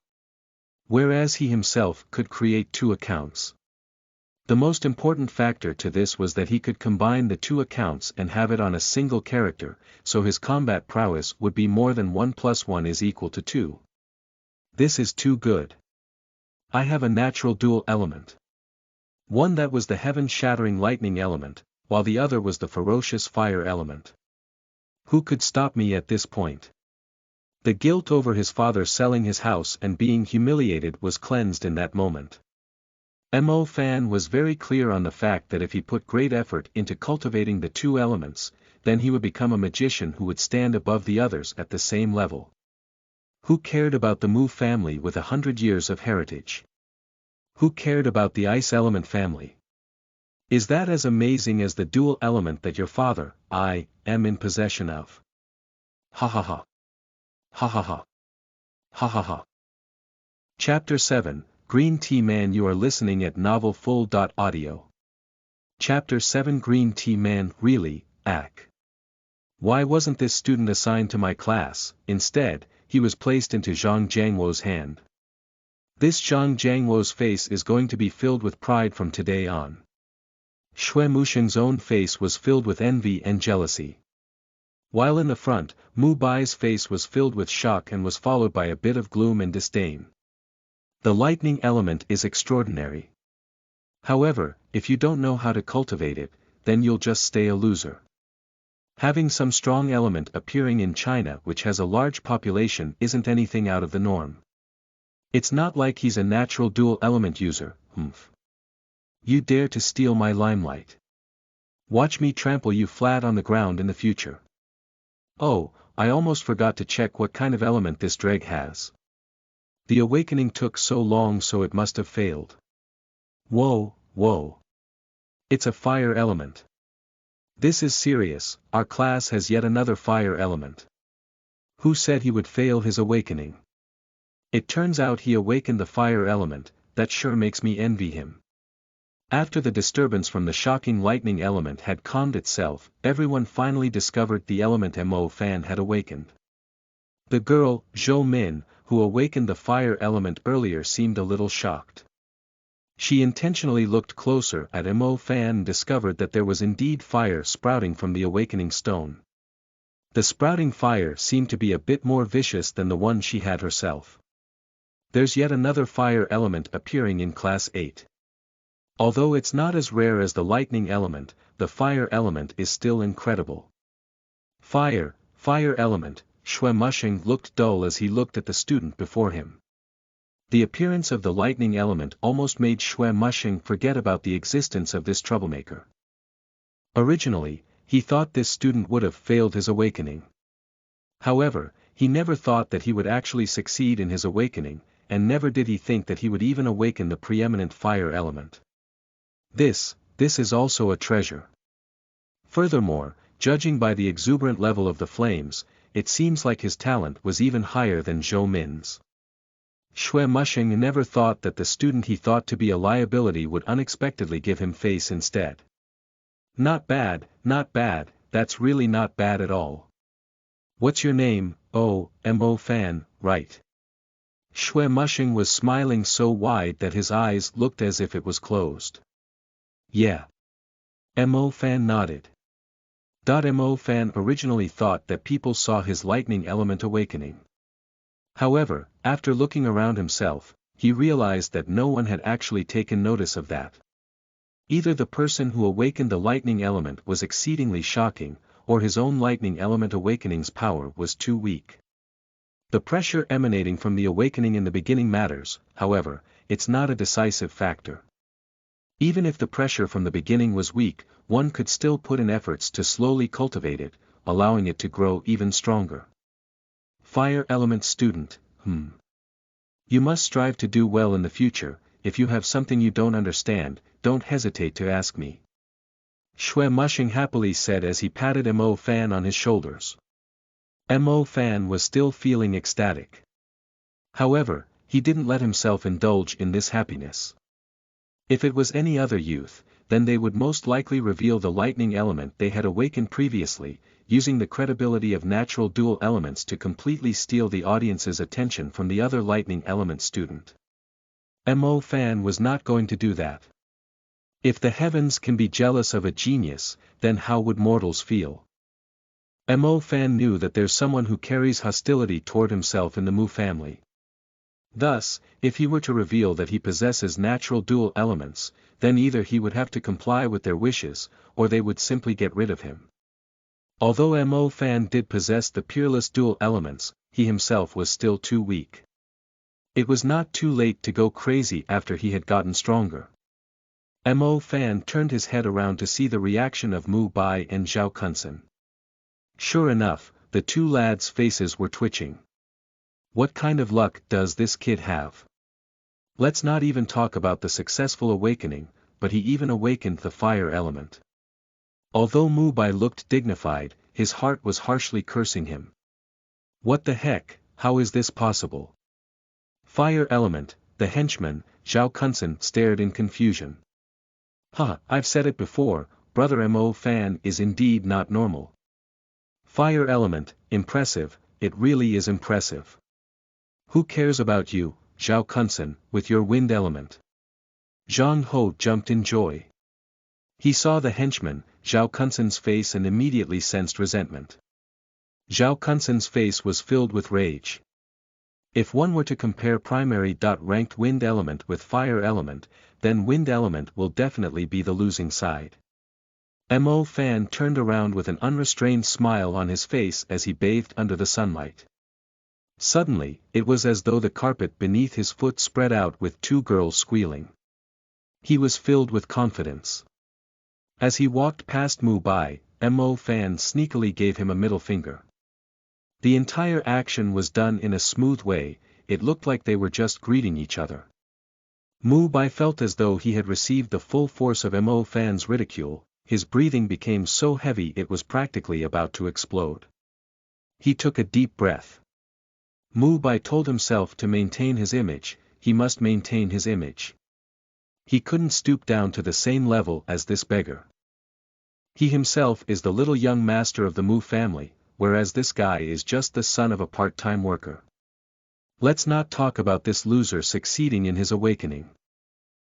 Whereas he himself could create 2 accounts. The most important factor to this was that he could combine the 2 accounts and have it on a single character, so his combat prowess would be more than 1 + 1 is equal to 2. This is too good. I have a natural dual element. One that was the heaven-shattering lightning element, while the other was the ferocious fire element. Who could stop me at this point? The guilt over his father selling his house and being humiliated was cleansed in that moment. Mo Fan was very clear on the fact that if he put great effort into cultivating the 2 elements, then he would become a magician who would stand above the others at the same level. Who cared about the Mu family with 100 years of heritage? Who cared about the ice element family? Is that as amazing as the dual element that your father, I, am in possession of? Ha ha ha. Ha ha ha. Ha ha ha. Chapter 7, Green Tea Man. You are listening at novelfull.audio. Chapter 7, Green Tea Man. Really, Ack. Why wasn't this student assigned to my class? Instead, he was placed into Zhang Jiangwo's hand. This Zhang Jiangwo's face is going to be filled with pride from today on. Shui Musheng's own face was filled with envy and jealousy. While in the front, Mu Bai's face was filled with shock and was followed by a bit of gloom and disdain. The lightning element is extraordinary. However, if you don't know how to cultivate it, then you'll just stay a loser. Having some strong element appearing in China which has a large population isn't anything out of the norm. It's not like he's a natural dual element user, You dare to steal my limelight. Watch me trample you flat on the ground in the future. Oh, I almost forgot to check what kind of element this dreg has. The awakening took so long, so it must have failed. Whoa, whoa. It's a fire element. This is serious, our class has yet another fire element. Who said he would fail his awakening? It turns out he awakened the fire element, that sure makes me envy him. After the disturbance from the shocking lightning element had calmed itself, everyone finally discovered the element Mo Fan had awakened. The girl, Zhou Min, who awakened the fire element earlier, seemed a little shocked. She intentionally looked closer at Mo Fan and discovered that there was indeed fire sprouting from the awakening stone. The sprouting fire seemed to be a bit more vicious than the one she had herself. There's yet another fire element appearing in Class 8. Although it's not as rare as the lightning element, the fire element is still incredible. Fire element, Xuanhuan looked dull as he looked at the student before him. The appearance of the lightning element almost made Xuanhuan forget about the existence of this troublemaker. Originally, he thought this student would have failed his awakening. However, he never thought that he would actually succeed in his awakening, and never did he think that he would even awaken the preeminent fire element. This is also a treasure. Furthermore, judging by the exuberant level of the flames, it seems like his talent was even higher than Zhou Min's. Xuanhuan never thought that the student he thought to be a liability would unexpectedly give him face instead. Not bad, that's really not bad at all. What's your name? Oh, Mo Fan, right? Xuanhuan was smiling so wide that his eyes looked as if it was closed. Yeah. Mo Fan nodded. Mo Fan originally thought that people saw his lightning element awakening. However, after looking around himself, he realized that no one had actually taken notice of that. Either the person who awakened the lightning element was exceedingly shocking, or his own lightning element awakening's power was too weak. The pressure emanating from the awakening in the beginning matters, however, it's not a decisive factor. Even if the pressure from the beginning was weak, one could still put in efforts to slowly cultivate it, allowing it to grow even stronger. Fire element student, You must strive to do well in the future. If you have something you don't understand, don't hesitate to ask me. Xuanhuan happily said as he patted Mo Fan on his shoulders. Mo Fan was still feeling ecstatic. However, he didn't let himself indulge in this happiness. If it was any other youth, then they would most likely reveal the lightning element they had awakened previously, using the credibility of natural dual elements to completely steal the audience's attention from the other lightning element student. Mo Fan was not going to do that. If the heavens can be jealous of a genius, then how would mortals feel? Mo Fan knew that there's someone who carries hostility toward himself in the Mu family. Thus, if he were to reveal that he possesses natural dual elements, then either he would have to comply with their wishes, or they would simply get rid of him. Although Mo Fan did possess the peerless dual elements, he himself was still too weak. It was not too late to go crazy after he had gotten stronger. Mo Fan turned his head around to see the reaction of Mu Bai and Zhao Kunsen. Sure enough, the two lads' faces were twitching. What kind of luck does this kid have? Let's not even talk about the successful awakening, but he even awakened the fire element. Although Mu Bai looked dignified, his heart was harshly cursing him. What the heck, how is this possible? Fire element, the henchman, Zhao Kunsen stared in confusion. I've said it before, brother Mo Fan is indeed not normal. Fire element, impressive, it really is impressive. Who cares about you, Zhao Kunsen, with your wind element? Zhang Ho jumped in joy. He saw the henchman, Zhao Kunsen's face and immediately sensed resentment. Zhao Kunsen's face was filled with rage. If one were to compare primary-ranked wind element with fire element, then wind element will definitely be the losing side. Mo Fan turned around with an unrestrained smile on his face as he bathed under the sunlight. Suddenly, it was as though the carpet beneath his foot spread out with two girls squealing. He was filled with confidence. As he walked past Mu Bai, Mo Fan sneakily gave him a middle finger. The entire action was done in a smooth way, it looked like they were just greeting each other. Mu Bai felt as though he had received the full force of Mo Fan's ridicule, his breathing became so heavy it was practically about to explode. He took a deep breath. Mu Bai told himself to maintain his image, he must maintain his image. He couldn't stoop down to the same level as this beggar. He himself is the little young master of the Mu family, whereas this guy is just the son of a part-time worker. Let's not talk about this loser succeeding in his awakening.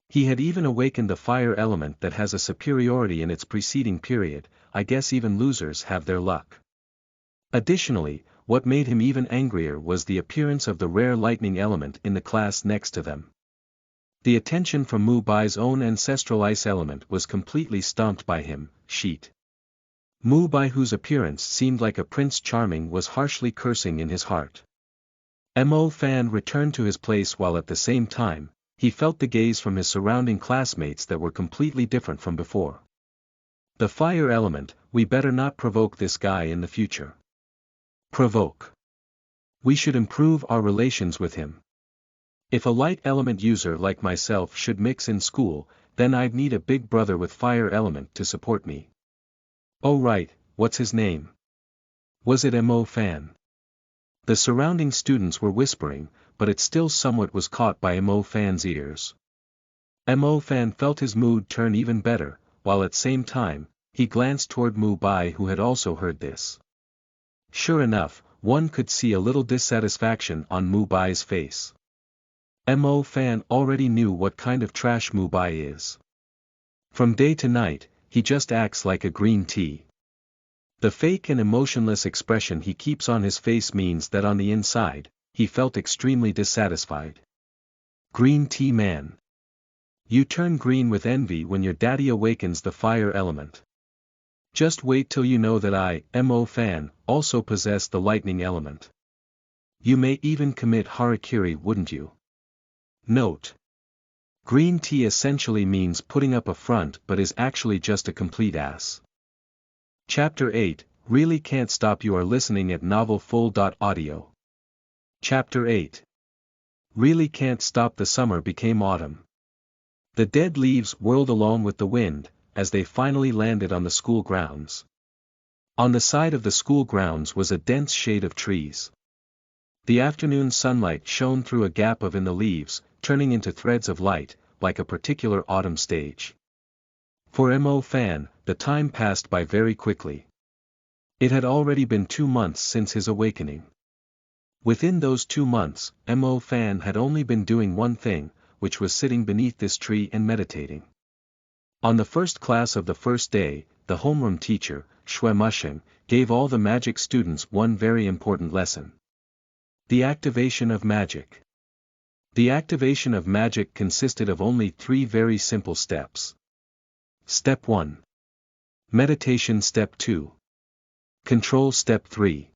He had even awakened the fire element that has a superiority in its preceding period. I guess even losers have their luck. Additionally, what made him even angrier was the appearance of the rare lightning element in the class next to them. The attention from Mu Bai's own ancestral ice element was completely stomped by him. Sheet. Mu Bai, whose appearance seemed like a Prince Charming, was harshly cursing in his heart. Mo Fan returned to his place while at the same time, he felt the gaze from his surrounding classmates that were completely different from before. The fire element, we better not provoke this guy in the future. Provoke. We should improve our relations with him. If a light element user like myself should mix in school, then I'd need a big brother with fire element to support me. Oh right, what's his name? Was it Mo Fan? The surrounding students were whispering, but it still somewhat was caught by Mo Fan's ears. Mo Fan felt his mood turn even better, while at same time, he glanced toward Mu Bai, who had also heard this. Sure enough, one could see a little dissatisfaction on Mu Bai's face. Mo Fan already knew what kind of trash Mu Bai is. From day to night, he just acts like a green tea. The fake and emotionless expression he keeps on his face means that on the inside, he felt extremely dissatisfied. Green tea man. You turn green with envy when your daddy awakens the fire element. Just wait till you know that I, Mo Fan, also possess the lightning element. You may even commit harakiri, wouldn't you? Note. Green tea essentially means putting up a front but is actually just a complete ass. Chapter 8, Really Can't Stop. You are listening at novelfull.audio. Chapter 8. Really Can't Stop. The summer became autumn. The dead leaves whirled along with the wind, as they finally landed on the school grounds. On the side of the school grounds was a dense shade of trees. The afternoon sunlight shone through a gap in the leaves, turning into threads of light, like a particular autumn stage. For Mo Fan, the time passed by very quickly. It had already been 2 months since his awakening. Within those 2 months, Mo Fan had only been doing one thing, which was sitting beneath this tree and meditating. On the first class of the first day, the homeroom teacher, Xuanhuan, gave all the magic students one very important lesson. The activation of magic. The activation of magic consisted of only 3 very simple steps. Step 1. Meditation. Step 2. Control. Step 3.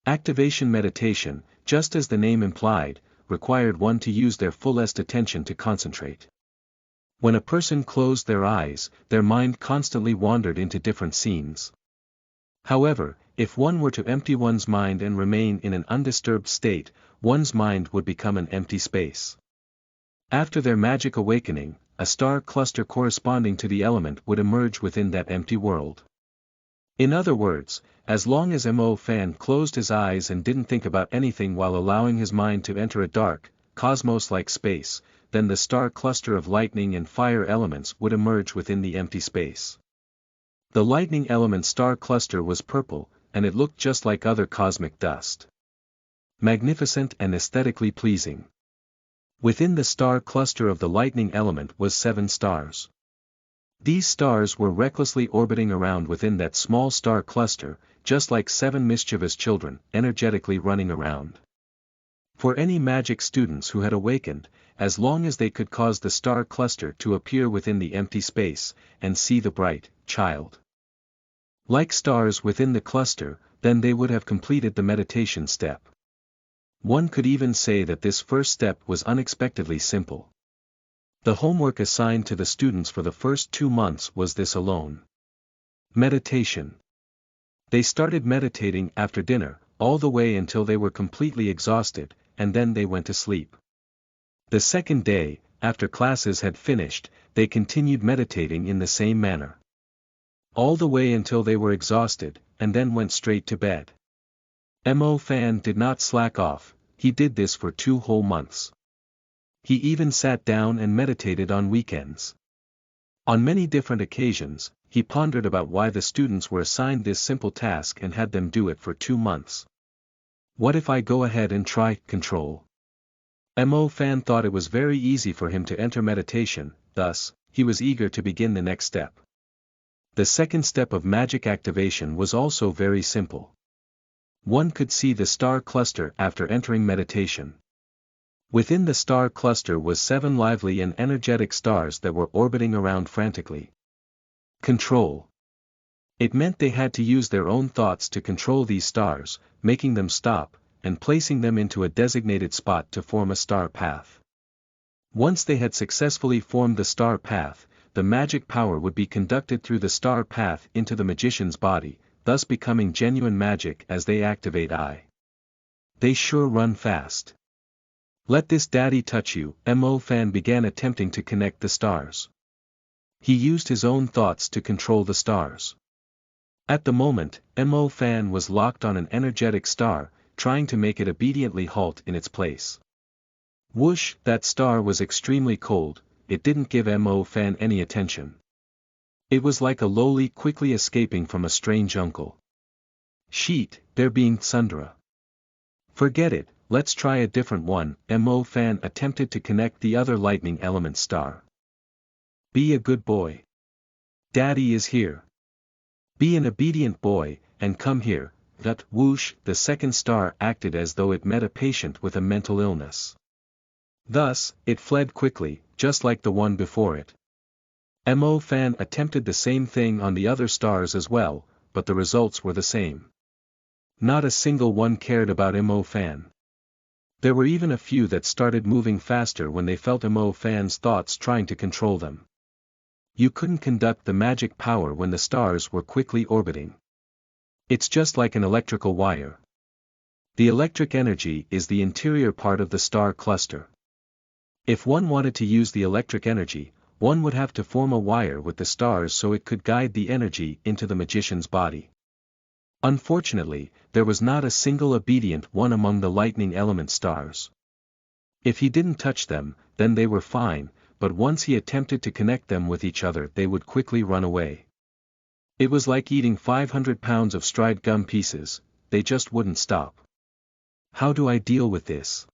Activation. Meditation, just as the name implied, required one to use their fullest attention to concentrate. When a person closed their eyes, their mind constantly wandered into different scenes. However, if one were to empty one's mind and remain in an undisturbed state, one's mind would become an empty space. After their magic awakening, a star cluster corresponding to the element would emerge within that empty world. In other words, as long as Mo Fan closed his eyes and didn't think about anything while allowing his mind to enter a dark, cosmos-like space, then the star cluster of lightning and fire elements would emerge within the empty space. The lightning element star cluster was purple, and it looked just like other cosmic dust. Magnificent and aesthetically pleasing. Within the star cluster of the lightning element was 7 stars. These stars were recklessly orbiting around within that small star cluster, just like 7 mischievous children, energetically running around. For any magic students who had awakened, as long as they could cause the star cluster to appear within the empty space, and see the bright, child like stars within the cluster, then they would have completed the meditation step. One could even say that this first step was unexpectedly simple. The homework assigned to the students for the first 2 months was this alone. Meditation. They started meditating after dinner, all the way until they were completely exhausted, and then they went to sleep. The second day, after classes had finished, they continued meditating in the same manner. All the way until they were exhausted, and then went straight to bed. Mo Fan did not slack off, he did this for 2 whole months. He even sat down and meditated on weekends. On many different occasions, he pondered about why the students were assigned this simple task and had them do it for 2 months. What if I go ahead and try control? Mo Fan thought it was very easy for him to enter meditation, thus, he was eager to begin the next step. The second step of magic activation was also very simple. One could see the star cluster after entering meditation. Within the star cluster was 7 lively and energetic stars that were orbiting around frantically. Control. It meant they had to use their own thoughts to control these stars, making them stop, and placing them into a designated spot to form a star path. Once they had successfully formed the star path, the magic power would be conducted through the star path into the magician's body, thus becoming genuine magic as they activate. They sure run fast. Let this daddy touch you, Mo Fan began attempting to connect the stars. He used his own thoughts to control the stars. At the moment, Mo Fan was locked on an energetic star, trying to make it obediently halt in its place. Whoosh, that star was extremely cold, it didn't give Mo Fan any attention. It was like a lowly quickly escaping from a strange uncle. Sheet, there being Sundra. Forget it, let's try a different one, Mo Fan attempted to connect the other lightning element star. Be a good boy. Daddy is here. Be an obedient boy, and come here. That whoosh, the second star acted as though it met a patient with a mental illness. Thus, it fled quickly, just like the one before it. Mo Fan attempted the same thing on the other stars as well, but the results were the same. Not a single one cared about Mo Fan. There were even a few that started moving faster when they felt Mo Fan's thoughts trying to control them. You couldn't conduct the magic power when the stars were quickly orbiting. It's just like an electrical wire. The electric energy is the interior part of the star cluster. If one wanted to use the electric energy, one would have to form a wire with the stars so it could guide the energy into the magician's body. Unfortunately, there was not a single obedient one among the lightning element stars. If he didn't touch them, then they were fine, but once he attempted to connect them with each other they would quickly run away. It was like eating 500 pounds of stride gum pieces, they just wouldn't stop. How do I deal with this?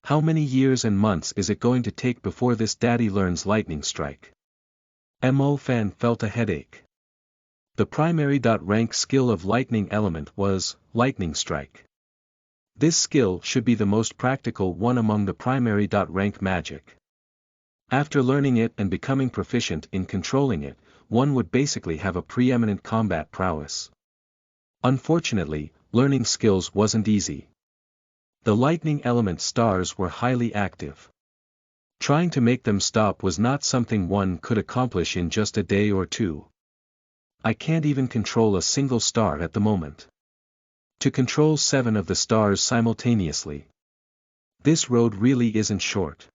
How many years and months is it going to take before this daddy learns lightning strike? Mo Fan felt a headache. The primary rank skill of lightning element was lightning strike. This skill should be the most practical one among the primary rank magic. After learning it and becoming proficient in controlling it, one would basically have a preeminent combat prowess. Unfortunately, learning skills wasn't easy. The lightning element stars were highly active. Trying to make them stop was not something one could accomplish in just a day or two. I can't even control a single star at the moment. To control 7 of the stars simultaneously. This road really isn't short.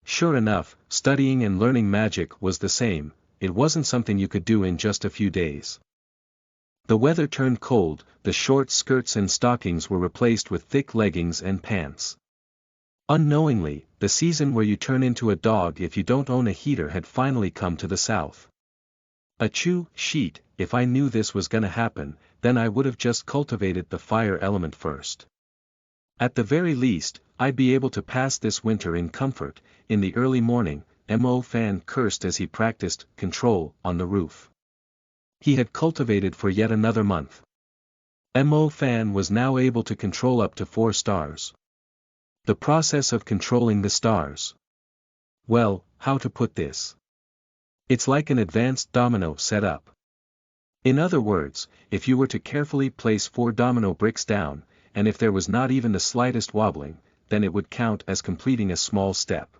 Sure enough, studying and learning magic was the same, it wasn't something you could do in just a few days. The weather turned cold, the short skirts and stockings were replaced with thick leggings and pants. Unknowingly, the season where you turn into a dog if you don't own a heater had finally come to the south. Achoo, sheet, if I knew this was gonna happen, then I would have just cultivated the fire element first. At the very least, I'd be able to pass this winter in comfort. In the early morning, Mo Fan cursed as he practiced control on the roof. He had cultivated for yet another month. Mo Fan was now able to control up to 4 stars. The process of controlling the stars. Well, how to put this? It's like an advanced domino setup. In other words, if you were to carefully place 4 domino bricks down, and if there was not even the slightest wobbling, then it would count as completing a small step.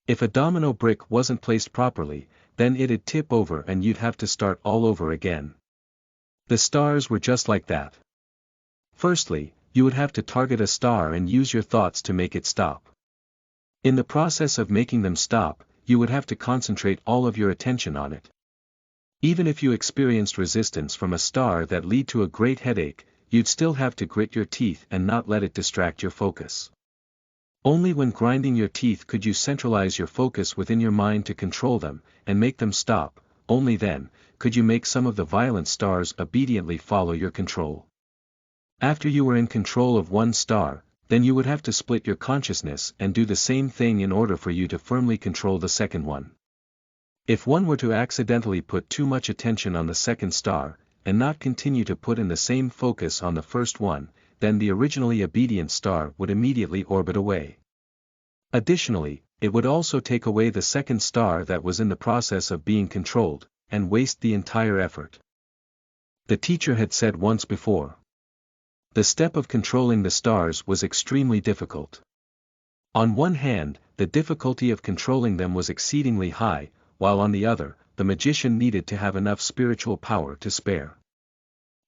If a domino brick wasn't placed properly, then it'd tip over and you'd have to start all over again. The stars were just like that. Firstly, you would have to target a star and use your thoughts to make it stop. In the process of making them stop, you would have to concentrate all of your attention on it. Even if you experienced resistance from a star that lead to a great headache, you'd still have to grit your teeth and not let it distract your focus. Only when grinding your teeth could you centralize your focus within your mind to control them, and make them stop, only then, could you make some of the violent stars obediently follow your control. After you were in control of one star, then you would have to split your consciousness and do the same thing in order for you to firmly control the second one. If one were to accidentally put too much attention on the second star, and not continue to put in the same focus on the first one, then the originally obedient star would immediately orbit away. Additionally, it would also take away the second star that was in the process of being controlled, and waste the entire effort. The teacher had said once before. The step of controlling the stars was extremely difficult. On one hand, the difficulty of controlling them was exceedingly high, while on the other, the magician needed to have enough spiritual power to spare.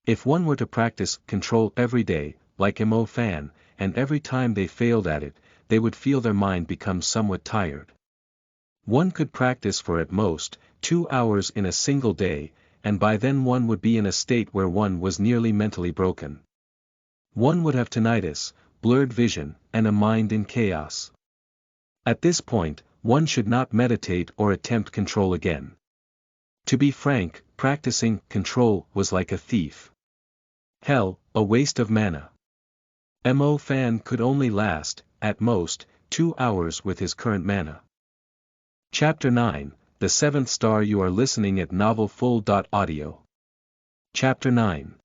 If one were to practice control every day, like Mo Fan, and every time they failed at it, they would feel their mind become somewhat tired. One could practice for at most 2 hours in a single day, and by then one would be in a state where one was nearly mentally broken. One would have tinnitus, blurred vision, and a mind in chaos. At this point, one should not meditate or attempt control again. To be frank, practicing control was like a thief. Hell, a waste of mana. Mo Fan could only last, at most, 2 hours with his current mana. Chapter 9, The Seventh Star. You are listening at novelfull.audio. Chapter 9.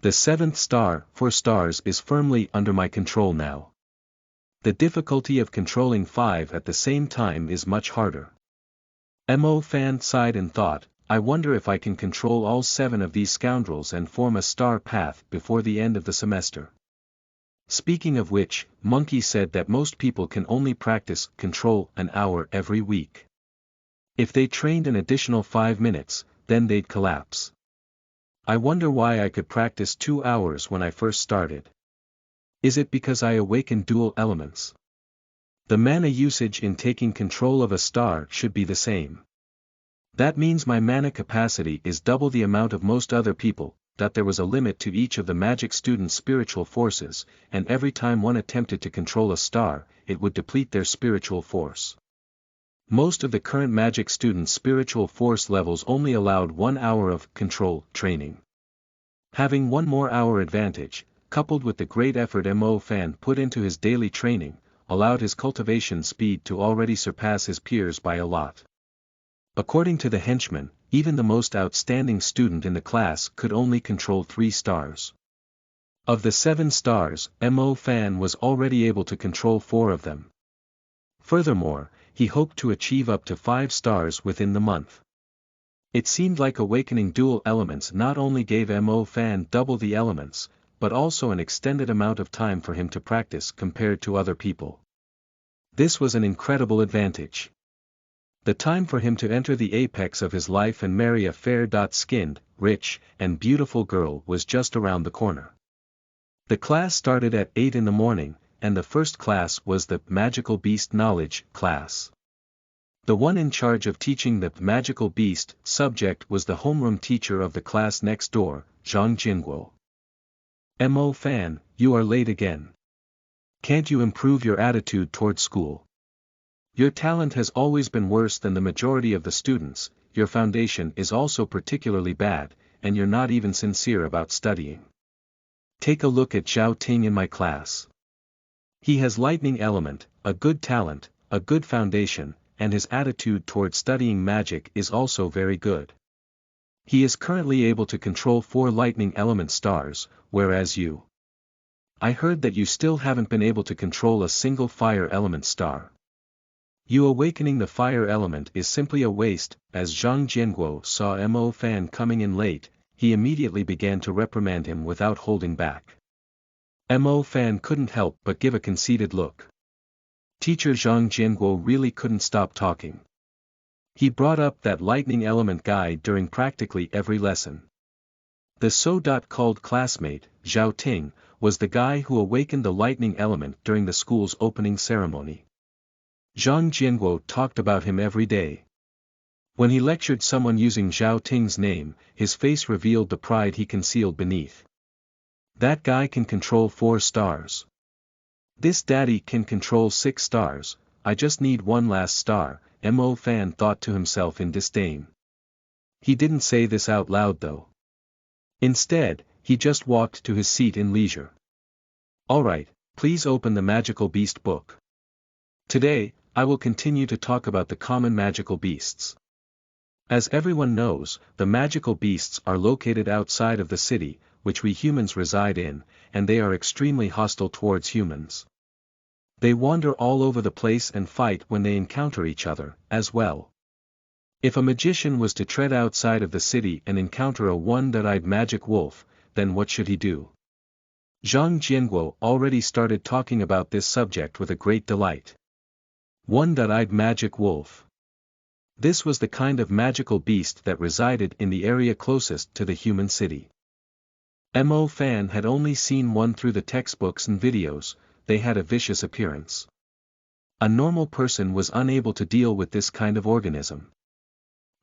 The seventh star, 4 stars, is firmly under my control now. The difficulty of controlling 5 at the same time is much harder. Mo Fan sighed and thought, I wonder if I can control all 7 of these scoundrels and form a star path before the end of the semester. Speaking of which, Monkey said that most people can only practice control an hour every week. If they trained an additional 5 minutes, then they'd collapse. I wonder why I could practice 2 hours when I first started. Is it because I awakened dual elements? The mana usage in taking control of a star should be the same. That means my mana capacity is double the amount of most other people, that there was a limit to each of the magic students' spiritual forces, and every time one attempted to control a star, it would deplete their spiritual force. Most of the current magic students' spiritual force levels only allowed 1 hour of control training. Having 1 more hour advantage, coupled with the great effort Mo Fan put into his daily training, allowed his cultivation speed to already surpass his peers by a lot. According to the henchman, even the most outstanding student in the class could only control 3 stars. Of the 7 stars, Mo Fan was already able to control 4 of them. Furthermore, he hoped to achieve up to 5 stars within the month. It seemed like awakening dual elements not only gave Mo Fan double the elements, but also an extended amount of time for him to practice compared to other people. This was an incredible advantage. The time for him to enter the apex of his life and marry a fair-skinned, rich, and beautiful girl was just around the corner. The class started at 8 in the morning, and the first class was the Magical Beast Knowledge class. The one in charge of teaching the Magical Beast subject was the homeroom teacher of the class next door, Zhang Jinguo. Mo Fan, you are late again. Can't you improve your attitude toward school? Your talent has always been worse than the majority of the students, your foundation is also particularly bad, and you're not even sincere about studying. Take a look at Zhao Ting in my class. He has lightning element, a good talent, a good foundation, and his attitude toward studying magic is also very good. He is currently able to control 4 lightning element stars, whereas you. I heard that you still haven't been able to control a single fire element star. You awakening the fire element is simply a waste. As Zhang Jianguo saw Mo Fan coming in late, he immediately began to reprimand him without holding back. Mo Fan couldn't help but give a conceited look. Teacher Zhang Jianguo really couldn't stop talking. He brought up that lightning element guy during practically every lesson. The so-called classmate, Zhao Ting, was the guy who awakened the lightning element during the school's opening ceremony. Zhang Jianguo talked about him every day. When he lectured someone using Zhao Ting's name, his face revealed the pride he concealed beneath. That guy can control 4 stars. This daddy can control 6 stars, I just need 1 last star, Mo Fan thought to himself in disdain. He didn't say this out loud though. Instead, he just walked to his seat in leisure. Alright, please open the magical beast book. Today, I will continue to talk about the common magical beasts. As everyone knows, the magical beasts are located outside of the city, which we humans reside in, and they are extremely hostile towards humans. They wander all over the place and fight when they encounter each other, as well. If a magician was to tread outside of the city and encounter a one-eyed magic wolf, then what should he do? Zhang Jianguo already started talking about this subject with a great delight. One-eyed magic wolf. This was the kind of magical beast that resided in the area closest to the human city. Mo Fan had only seen one through the textbooks and videos. They had a vicious appearance. A normal person was unable to deal with this kind of organism.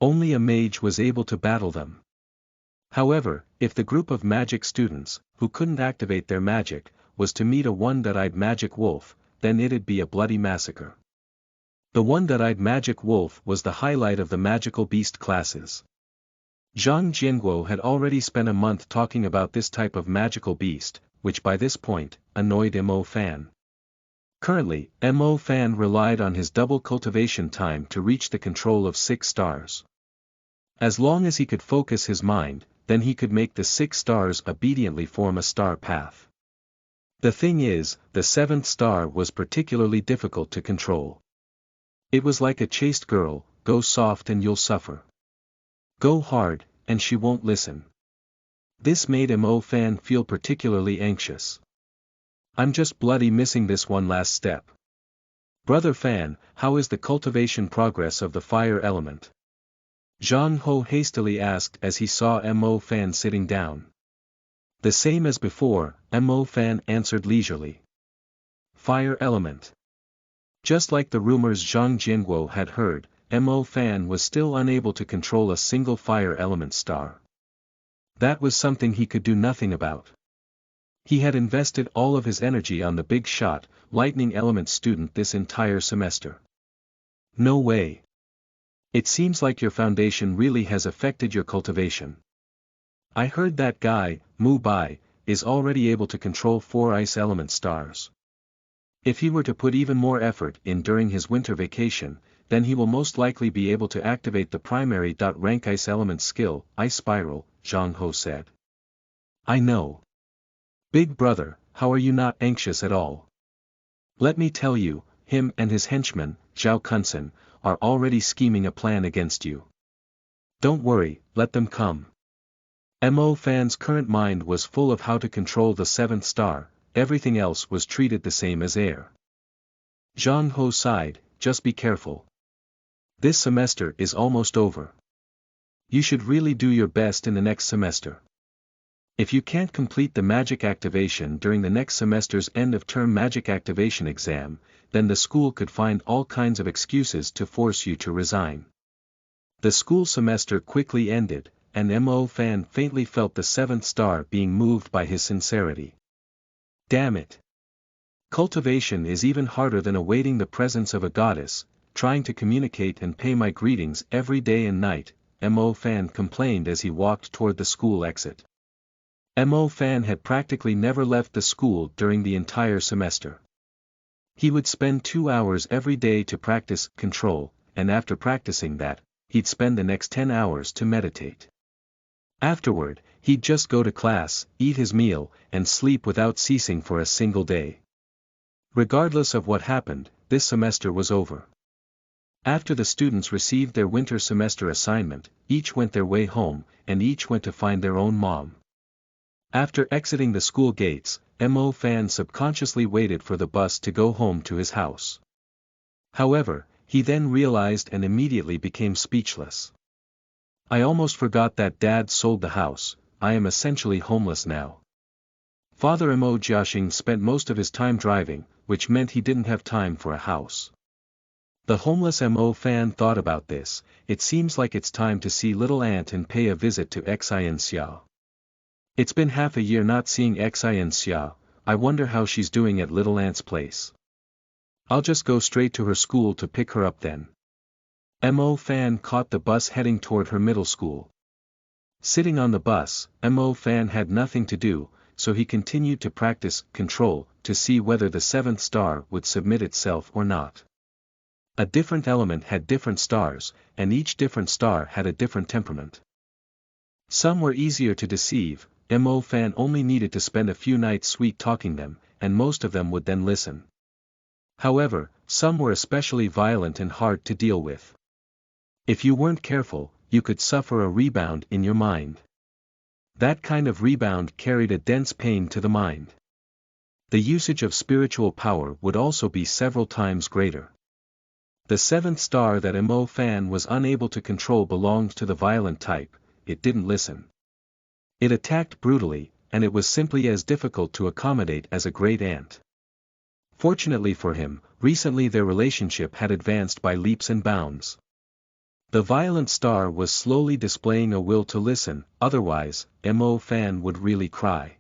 Only a mage was able to battle them. However, if the group of magic students, who couldn't activate their magic, was to meet a one-eyed magic wolf, then it'd be a bloody massacre. The one-eyed magic wolf was the highlight of the magical beast classes. Zhang Jianguo had already spent a month talking about this type of magical beast, which by this point, annoyed Mo Fan. Currently, Mo Fan relied on his double cultivation time to reach the control of 6 stars. As long as he could focus his mind, then he could make the 6 stars obediently form a star path. The thing is, the 7th star was particularly difficult to control. It was like a chaste girl, go soft and you'll suffer. Go hard, and she won't listen. This made Mo Fan feel particularly anxious. I'm just bloody missing this one last step. Brother Fan, how is the cultivation progress of the fire element? Zhang Ho hastily asked as he saw Mo Fan sitting down. The same as before, Mo Fan answered leisurely. Fire element. Just like the rumors Zhang Jianguo had heard, Mo Fan was still unable to control a single fire element star. That was something he could do nothing about. He had invested all of his energy on the big shot, lightning element student this entire semester. No way. It seems like your foundation really has affected your cultivation. I heard that guy, Mu Bai, is already able to control 4 ice element stars. If he were to put even more effort in during his winter vacation, then he will most likely be able to activate the primary rank ice element skill, Ice Spiral, Zhang Ho said. I know. Big brother, how are you not anxious at all? Let me tell you, him and his henchman, Zhao Kunsen, are already scheming a plan against you. Don't worry, let them come. Mo Fan's current mind was full of how to control the 7th star, everything else was treated the same as air. Zhang Ho sighed, just be careful. This semester is almost over. You should really do your best in the next semester. If you can't complete the magic activation during the next semester's end-of-term magic activation exam, then the school could find all kinds of excuses to force you to resign. The school semester quickly ended, and Mo Fan faintly felt the 7th star being moved by his sincerity. Damn it! Cultivation is even harder than awaiting the presence of a goddess, trying to communicate and pay my greetings every day and night, Mo Fan complained as he walked toward the school exit. Mo Fan had practically never left the school during the entire semester. He would spend 2 hours every day to practice control, and after practicing that, he'd spend the next 10 hours to meditate. Afterward, he'd just go to class, eat his meal, and sleep without ceasing for a single day. Regardless of what happened, this semester was over. After the students received their winter semester assignment, each went their way home, and each went to find their own mom. After exiting the school gates, Mo Fan subconsciously waited for the bus to go home to his house. However, he then realized and immediately became speechless. I almost forgot that Dad sold the house. I am essentially homeless now. Father Mo Jiaxing spent most of his time driving, which meant he didn't have time for a house. The homeless Mo Fan thought about this. It seems like it's time to see little aunt and pay a visit to Xin Xia. It's been half a year not seeing Xin Xia, I wonder how she's doing at little aunt's place. I'll just go straight to her school to pick her up then. Mo Fan caught the bus heading toward her middle school. Sitting on the bus, Mo Fan had nothing to do, so he continued to practice control to see whether the seventh star would submit itself or not. A different element had different stars, and each different star had a different temperament. Some were easier to deceive. Mo Fan only needed to spend a few nights sweet-talking them, and most of them would then listen. However, some were especially violent and hard to deal with. If you weren't careful, you could suffer a rebound in your mind. That kind of rebound carried a dense pain to the mind. The usage of spiritual power would also be several times greater. The seventh star that Mo Fan was unable to control belonged to the violent type. It didn't listen. It attacked brutally, and it was simply as difficult to accommodate as a great ant. Fortunately for him, recently their relationship had advanced by leaps and bounds. The violent star was slowly displaying a will to listen, otherwise, Mo Fan would really cry.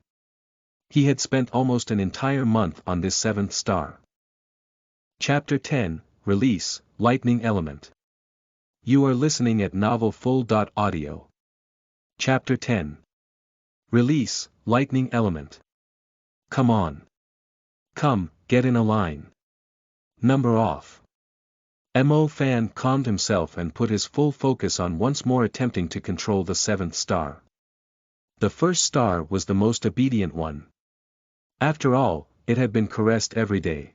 He had spent almost an entire month on this seventh star. Chapter 10, Release, Lightning Element. You are listening at novelfull.audio. Chapter 10. Release, Lightning Element. Come on. Come, get in a line. Number off. Mo Fan calmed himself and put his full focus on once more attempting to control the seventh star. The first star was the most obedient one. After all, it had been caressed every day.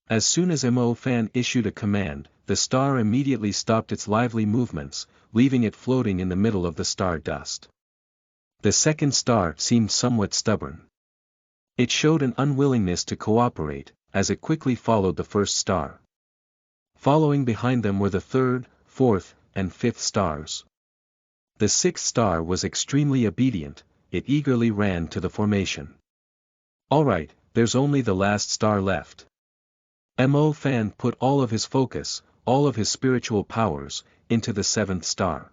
As soon as Mo Fan issued a command, the star immediately stopped its lively movements, leaving it floating in the middle of the star dust. The second star seemed somewhat stubborn. It showed an unwillingness to cooperate, as it quickly followed the first star. Following behind them were the third, fourth, and fifth stars. The sixth star was extremely obedient. It eagerly ran to the formation. All right, there's only the last star left. Mo Fan put all of his focus, all of his spiritual powers, into the seventh star.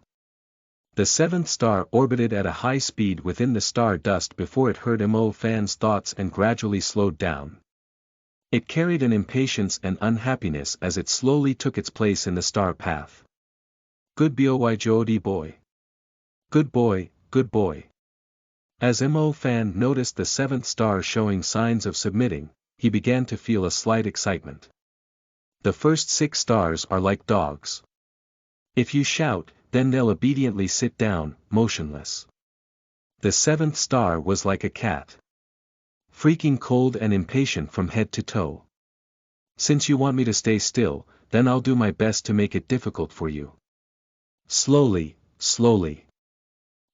The seventh star orbited at a high speed within the star dust before it heard Mo Fan's thoughts and gradually slowed down. It carried an impatience and unhappiness as it slowly took its place in the star path. Good boy Jody boy. Good boy, good boy. As Mo Fan noticed the seventh star showing signs of submitting, he began to feel a slight excitement. The first six stars are like dogs. If you shout, then they'll obediently sit down, motionless. The seventh star was like a cat. Freaking cold and impatient from head to toe. Since you want me to stay still, then I'll do my best to make it difficult for you. Slowly, slowly.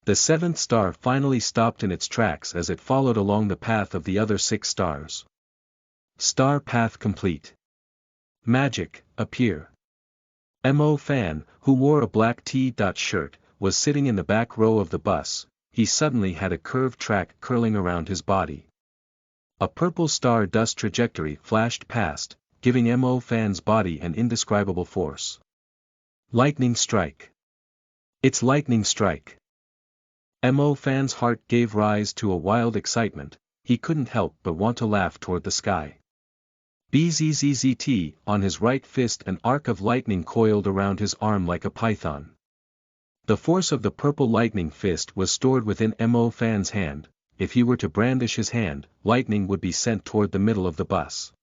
The seventh star finally stopped in its tracks as it followed along the path of the other six stars. Star path complete. Magic, appear. Mo Fan, who wore a black T-shirt, was sitting in the back row of the bus. He suddenly had a curved track curling around his body. A purple star dust trajectory flashed past, giving Mo Fan's body an indescribable force. Lightning strike. It's lightning strike. Mo Fan's heart gave rise to a wild excitement. He couldn't help but want to laugh toward the sky. Bzzzt, on his right fist an arc of lightning coiled around his arm like a python. The force of the purple lightning fist was stored within Mo Fan's hand. If he were to brandish his hand, lightning would be sent toward the middle of the bus.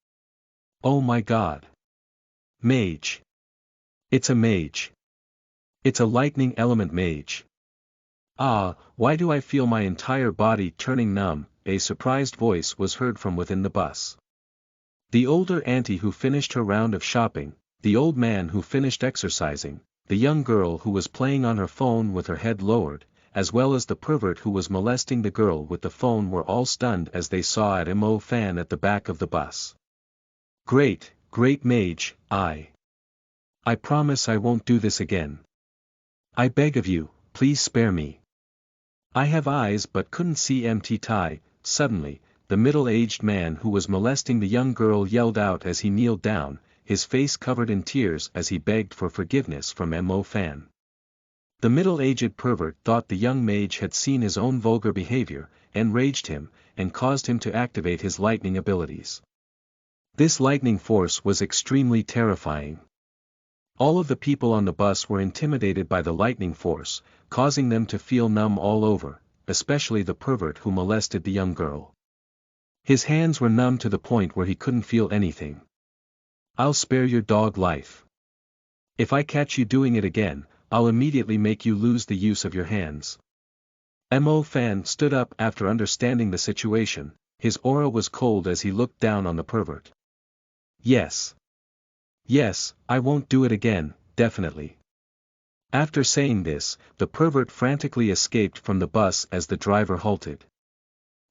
Oh my God! Mage! It's a mage! It's a lightning element mage! Ah, why do I feel my entire body turning numb? A surprised voice was heard from within the bus. The older auntie who finished her round of shopping, the old man who finished exercising, the young girl who was playing on her phone with her head lowered, as well as the pervert who was molesting the girl with the phone were all stunned as they saw Mo Fan at the back of the bus. Great, great mage, I promise I won't do this again. I beg of you, please spare me. I have eyes but couldn't see empty tie. Suddenly, the middle-aged man who was molesting the young girl yelled out as he kneeled down, his face covered in tears as he begged for forgiveness from Mo Fan. The middle-aged pervert thought the young mage had seen his own vulgar behavior, enraged him, and caused him to activate his lightning abilities. This lightning force was extremely terrifying. All of the people on the bus were intimidated by the lightning force, causing them to feel numb all over, especially the pervert who molested the young girl. His hands were numb to the point where he couldn't feel anything. "I'll spare your dog life. If I catch you doing it again, I'll immediately make you lose the use of your hands." Mo Fan stood up after understanding the situation. His aura was cold as he looked down on the pervert. "Yes. Yes, I won't do it again, definitely." After saying this, the pervert frantically escaped from the bus as the driver halted.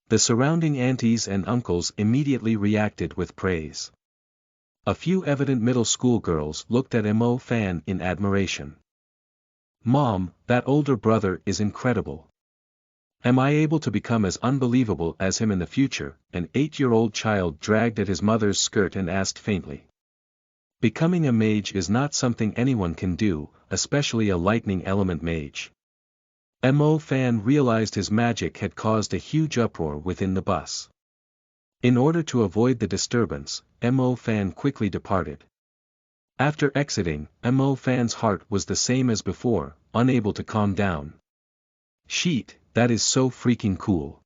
The surrounding aunties and uncles immediately reacted with praise. A few evident middle school girls looked at Mo Fan in admiration. "Mom, that older brother is incredible. Am I able to become as unbelievable as him in the future?" An 8-year-old child dragged at his mother's skirt and asked faintly. Becoming a mage is not something anyone can do, especially a lightning element mage. Mo Fan realized his magic had caused a huge uproar within the bus. In order to avoid the disturbance, Mo Fan quickly departed. After exiting, Mo Fan's heart was the same as before, unable to calm down. "Sheet, that is so freaking cool."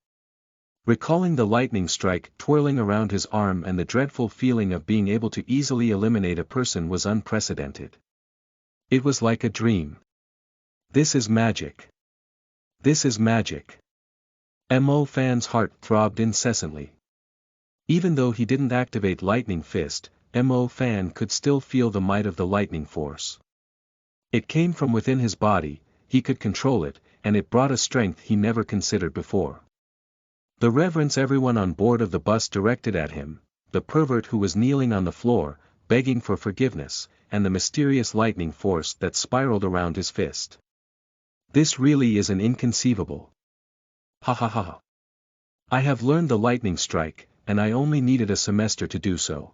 Recalling the lightning strike twirling around his arm and the dreadful feeling of being able to easily eliminate a person was unprecedented. It was like a dream. This is magic. This is magic. Mo Fan's heart throbbed incessantly. Even though he didn't activate Lightning Fist, Mo Fan could still feel the might of the lightning force. It came from within his body, he could control it, and it brought a strength he never considered before. The reverence everyone on board of the bus directed at him, the pervert who was kneeling on the floor, begging for forgiveness, and the mysterious lightning force that spiraled around his fist. This really is an inconceivable. Ha ha ha. I have learned the lightning strike, and I only needed a semester to do so.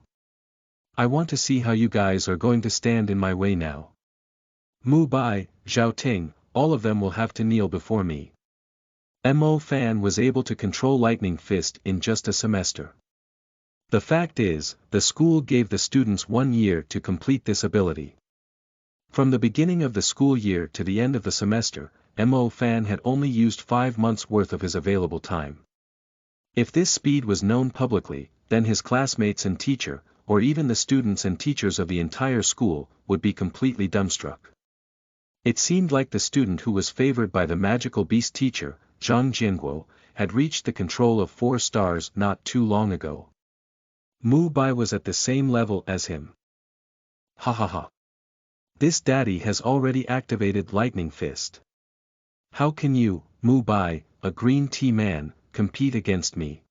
I want to see how you guys are going to stand in my way now. Mu Bai, Zhao Ting, all of them will have to kneel before me. Mo Fan was able to control Lightning Fist in just a semester. The fact is, the school gave the students 1 year to complete this ability. From the beginning of the school year to the end of the semester, Mo Fan had only used 5 months' worth of his available time. If this speed was known publicly, then his classmates and teacher, or even the students and teachers of the entire school, would be completely dumbstruck. It seemed like the student who was favored by the magical beast teacher, Zhang Jinguo, had reached the control of 4 stars not too long ago. Mu Bai was at the same level as him. Ha ha ha. This daddy has already activated Lightning Fist. How can you, Mu Bai, a green tea man, compete against me?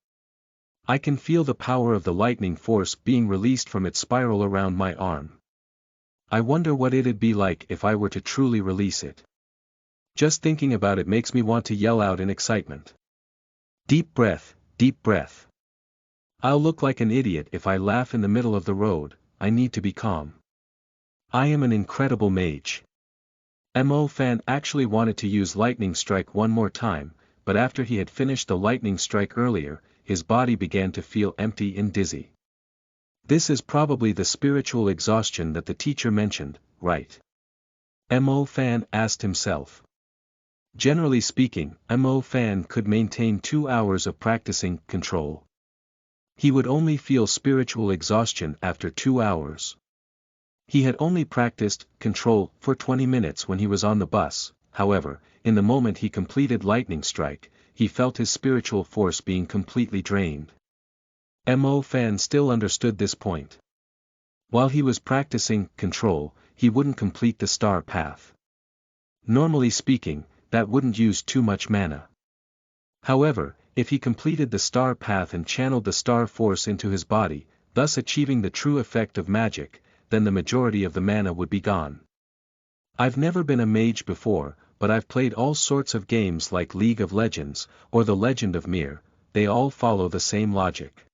I can feel the power of the lightning force being released from its spiral around my arm. I wonder what it'd be like if I were to truly release it. Just thinking about it makes me want to yell out in excitement. Deep breath, deep breath. I'll look like an idiot if I laugh in the middle of the road. I need to be calm. I am an incredible mage. Mo Fan actually wanted to use Lightning Strike one more time, but after he had finished the Lightning Strike earlier, his body began to feel empty and dizzy. This is probably the spiritual exhaustion that the teacher mentioned, right? Mo Fan asked himself. Generally speaking, Mo Fan could maintain 2 hours of practicing control. He would only feel spiritual exhaustion after 2 hours. He had only practiced control for 20 minutes when he was on the bus. However, in the moment he completed Lightning Strike, he felt his spiritual force being completely drained. Mo Fan still understood this point. While he was practicing control, he wouldn't complete the star path. Normally speaking, that wouldn't use too much mana. However, if he completed the star path and channeled the star force into his body, thus achieving the true effect of magic, then the majority of the mana would be gone. I've never been a mage before, but I've played all sorts of games like League of Legends, or The Legend of Mir. They all follow the same logic.